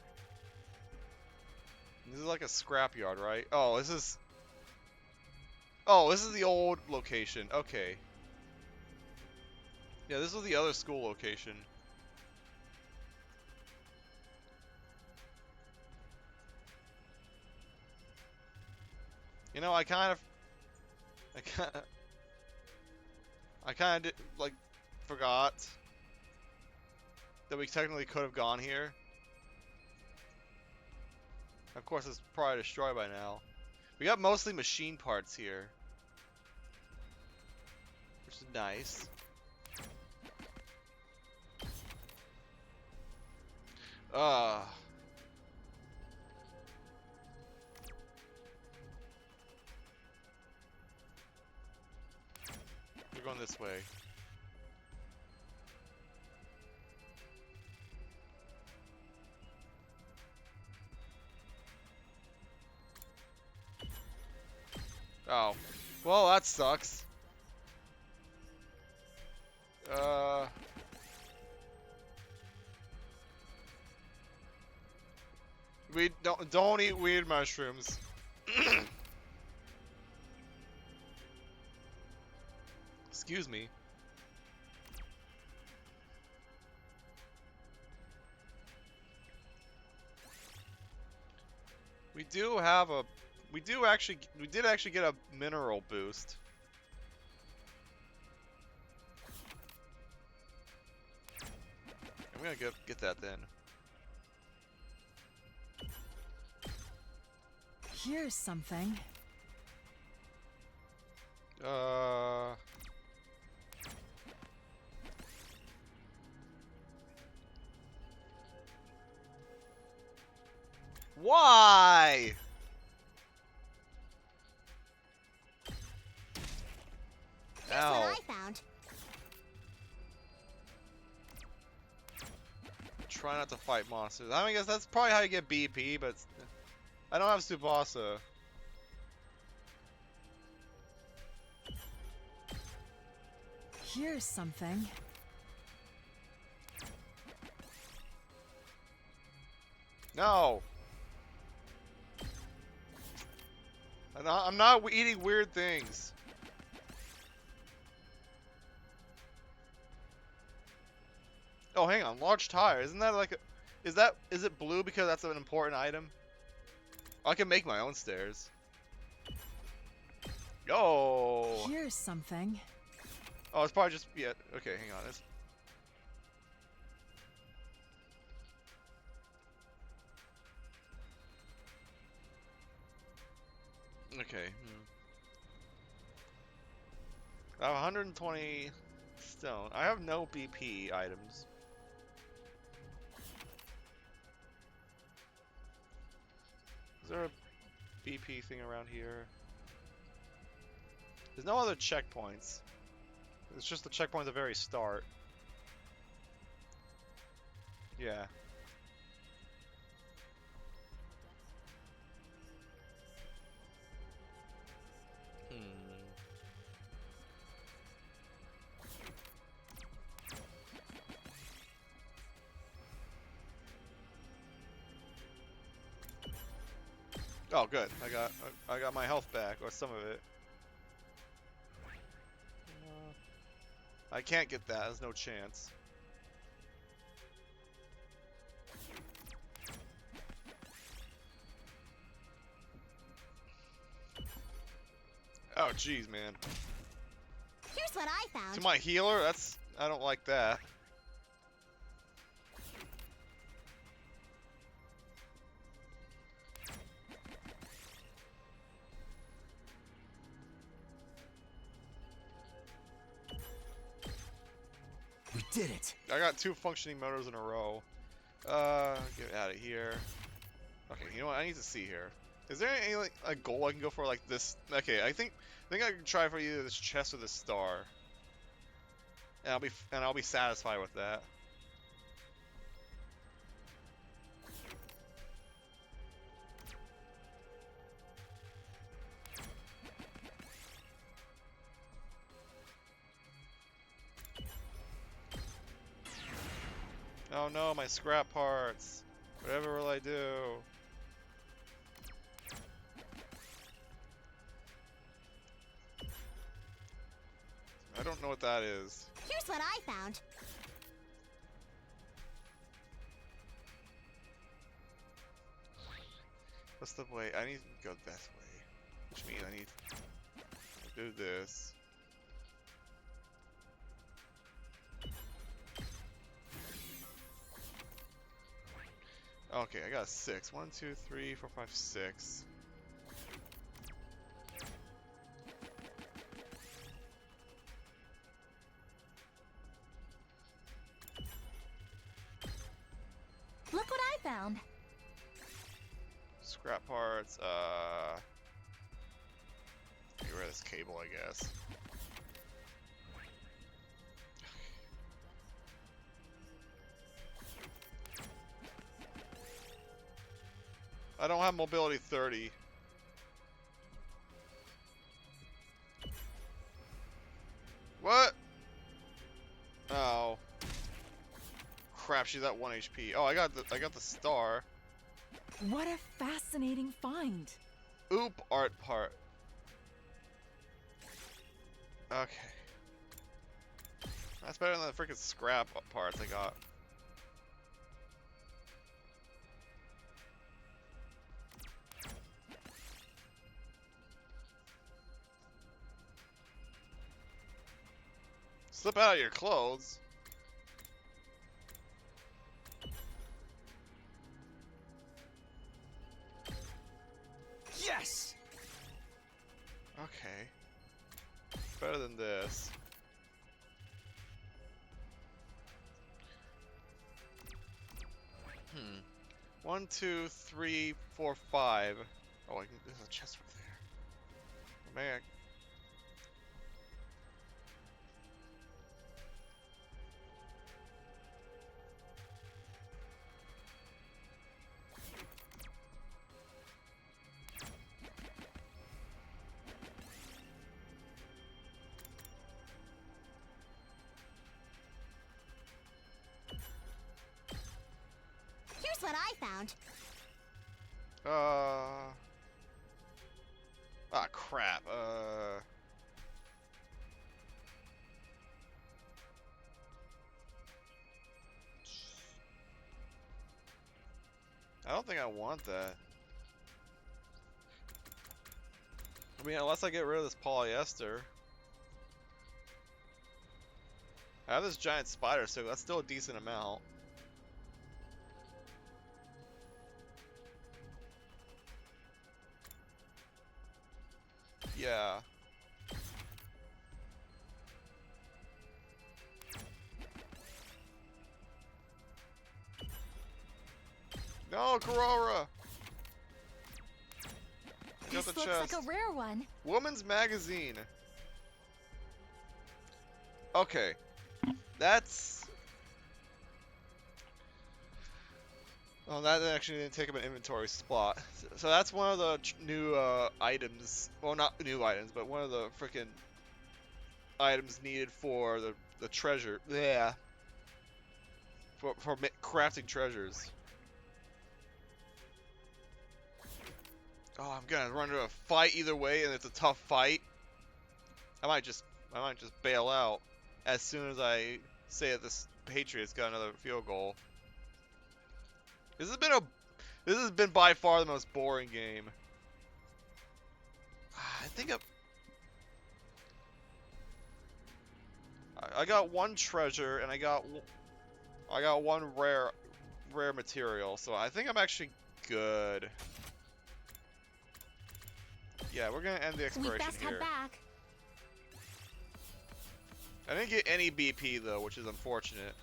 This is like a scrapyard, right? Oh, this is... Oh, this is the old location. Okay. Yeah, this was the other school location. You know, I kind of like forgot that we technically could have gone here. Of course, it's probably destroyed by now. We got mostly machine parts here, which is nice. We're going this way. Oh. Well, that sucks. We don't eat weird mushrooms. Excuse me. We did actually get a mineral boost. I'm gonna get that then. Here's something. Why? Here's Ow. what I found. Try not to fight monsters. I mean, I guess that's probably how you get BP, but I don't have Tsubasa. Here's something. No. I'm not eating weird things. Oh, hang on. Large tire. Isn't that like a... Is it blue because that's an important item? I can make my own stairs. Yo. Here's something. Oh, it's probably just... Yeah, okay, hang on. Okay. I have 120 stone. I have no BP items. Is there a BP thing around here? There's no other checkpoints. It's just the checkpoint at the very start. Yeah. Oh, good. I got my health back, or some of it. I can't get that. There's no chance. Oh, jeez, man. Here's what I found. To my healer? I don't like that. did it. I got 2 functioning motors in a row. Get out of here. Okay, you know what? I need to see here. Is there any like a goal I can go for like this? Okay, I think I can try for either this chest or this star, and I'll be satisfied with that. Oh no, my scrap parts. Whatever will I do? I don't know what that is. Here's what I found. What's the way? I need to go this way. Which means I need to do this. Okay, I got 6. 1, 2, 3, 4, 5, 6. Look what I found. Scrap parts, get rid of this cable, I guess. I don't have mobility 30. What? Oh. Crap, she's at 1 HP. Oh, I got the star. What a fascinating find. Oop, art part. Okay. That's better than the freaking scrap parts I got. Slip out of your clothes. Yes! Okay. Better than this. Hmm. 1, 2, 3, 4, 5. Oh, there's a chest over there. Man. Here's what I found. Ah, crap. I don't think I want that. I mean, unless I get rid of this polyester. I have this giant spider, so that's still a decent amount. Yeah. No, Karora! I got This the looks chest. like a rare one. Woman's Magazine. Okay. That's... Oh, that actually didn't take up an inventory spot. So that's one of the new items. Well, not new items, but one of the freaking items needed for the treasure. Yeah. For crafting treasures. Oh, I'm gonna run into a fight either way, and it's a tough fight. I might just bail out as soon as I say that this Patriots got another field goal. This has been by far the most boring game. I think I got one treasure and I got one rare material, so I think I'm actually good. Yeah, we're gonna end the We exploration best here. head back. I didn't get any BP though, which is unfortunate.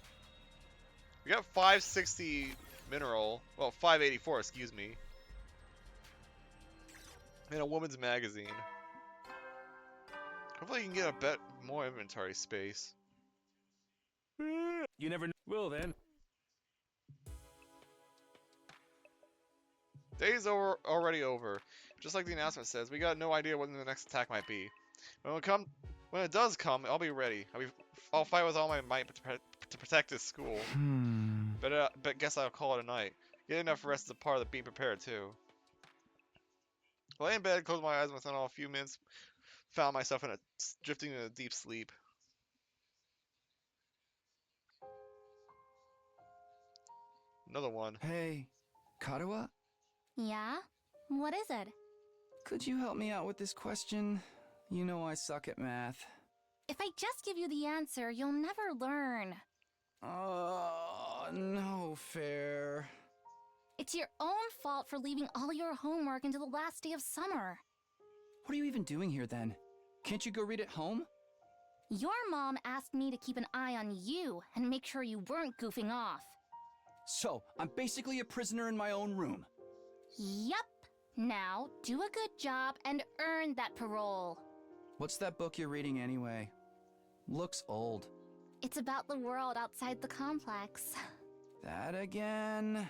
We got 560 mineral. Well, 584, excuse me. In a woman's magazine. Hopefully you can get a bit more inventory space. You never know. Well then. Day's already over. Just like the announcement says, we got no idea when the next attack might be. When it does come, I'll be ready. I'll fight with all my might to protect this school. But guess I'll call it a night. Get enough rest is a part of being prepared too. I lay in bed, closed my eyes, and within a few minutes, found myself drifting into a deep sleep. Another one. Hey, Karawa? Yeah? What is it? Could you help me out with this question? You know I suck at math. If I just give you the answer, you'll never learn. No fair. It's your own fault for leaving all your homework until the last day of summer. What are you even doing here then? Can't you go read at home? Your mom asked me to keep an eye on you and make sure you weren't goofing off. So, I'm basically a prisoner in my own room. Yup. Now, do a good job and earn that parole. What's that book you're reading anyway? Looks old. It's about the world outside the complex. That again?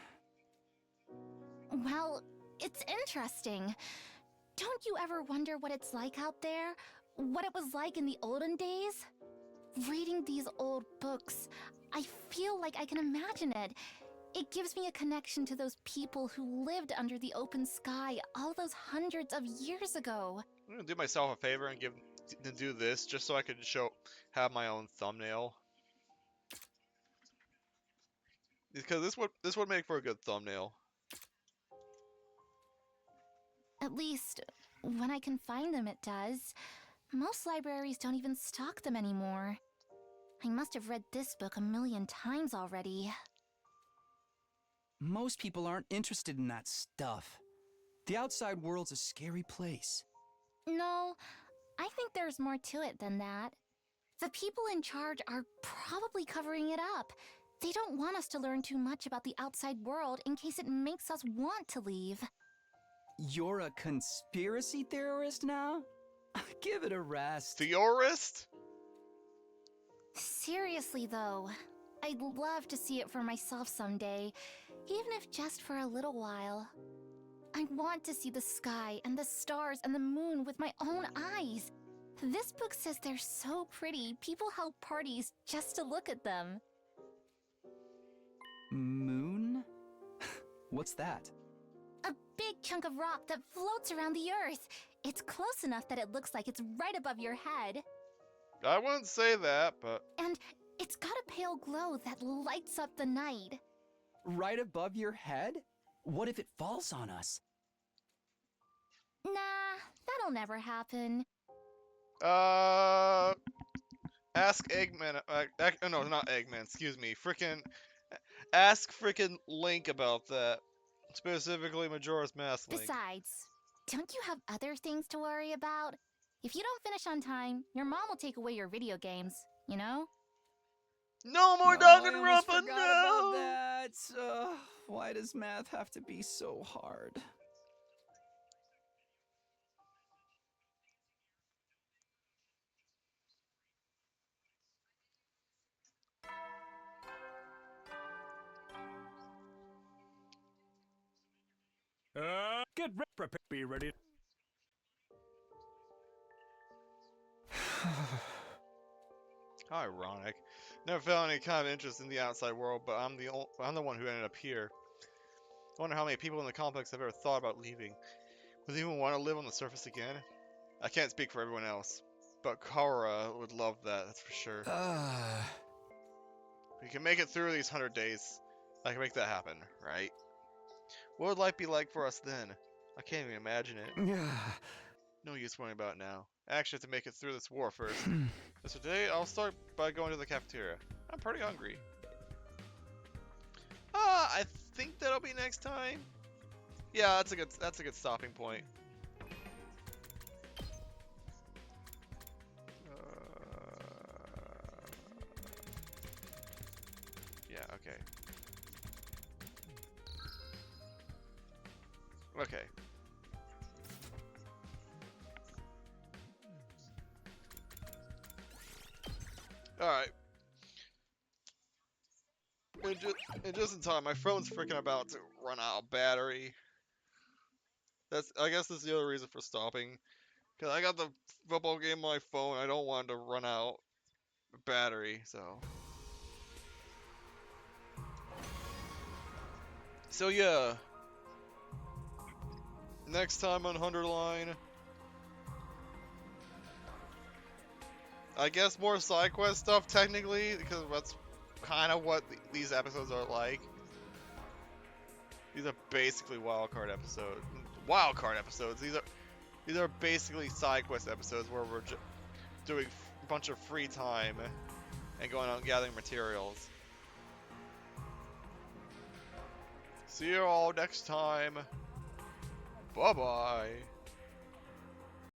Well, it's interesting. Don't you ever wonder what it's like out there? What it was like in the olden days? Reading these old books, I feel like I can imagine it. It gives me a connection to those people who lived under the open sky all those hundreds of years ago. I'm gonna do myself a favor and do this just so I could have my own thumbnail. Because this would make for a good thumbnail. At least, when I can find them, it does. Most libraries don't even stock them anymore. I must have read this book a million times already. Most people aren't interested in that stuff. The outside world's a scary place. No, I think there's more to it than that. The people in charge are probably covering it up. They don't want us to learn too much about the outside world in case it makes us want to leave. You're a conspiracy theorist now? Give it a rest. Theorist? Seriously though, I'd love to see it for myself someday, even if just for a little while. I want to see the sky and the stars and the moon with my own eyes. This book says they're so pretty, people held parties just to look at them. Moon? What's that? A big chunk of rock that floats around the earth. It's close enough that it looks like it's right above your head. I wouldn't say that, but... And it's got a pale glow that lights up the night. Right above your head? What if it falls on us? Nah, that'll never happen. Ask Eggman, no, not Eggman, excuse me, ask Link about that. Specifically Majora's Mask Link. Besides, don't you have other things to worry about? If you don't finish on time, your mom will take away your video games, you know? No more I almost Danganronpa, forgot no! about that. Why does math have to be so hard? Get ready. Prepare. Be ready. How ironic. Never felt any kind of interest in the outside world, but I'm the one who ended up here. I wonder how many people in the complex have ever thought about leaving. Would they even want to live on the surface again? I can't speak for everyone else, but Kara would love that, that's for sure. We can make it through these 100 days. I can make that happen, right? What would life be like for us then? I can't even imagine it. No use worrying about it now. I actually have to make it through this war first. So today, I'll start by going to the cafeteria. I'm pretty hungry. I think that'll be next time. Yeah, that's a good stopping point. Okay. Alright. And just in time, my phone's freaking about to run out of battery. I guess that's the other reason for stopping. Cause I got the football game on my phone. I don't want it to run out of battery, so. So yeah. Next time on 100 Line. I guess more side quest stuff technically, because that's kind of what these episodes are like. These are basically wildcard episodes. Wildcard episodes. These are basically side quest episodes where we're doing a bunch of free time and going out and gathering materials. See you all next time. Bye bye.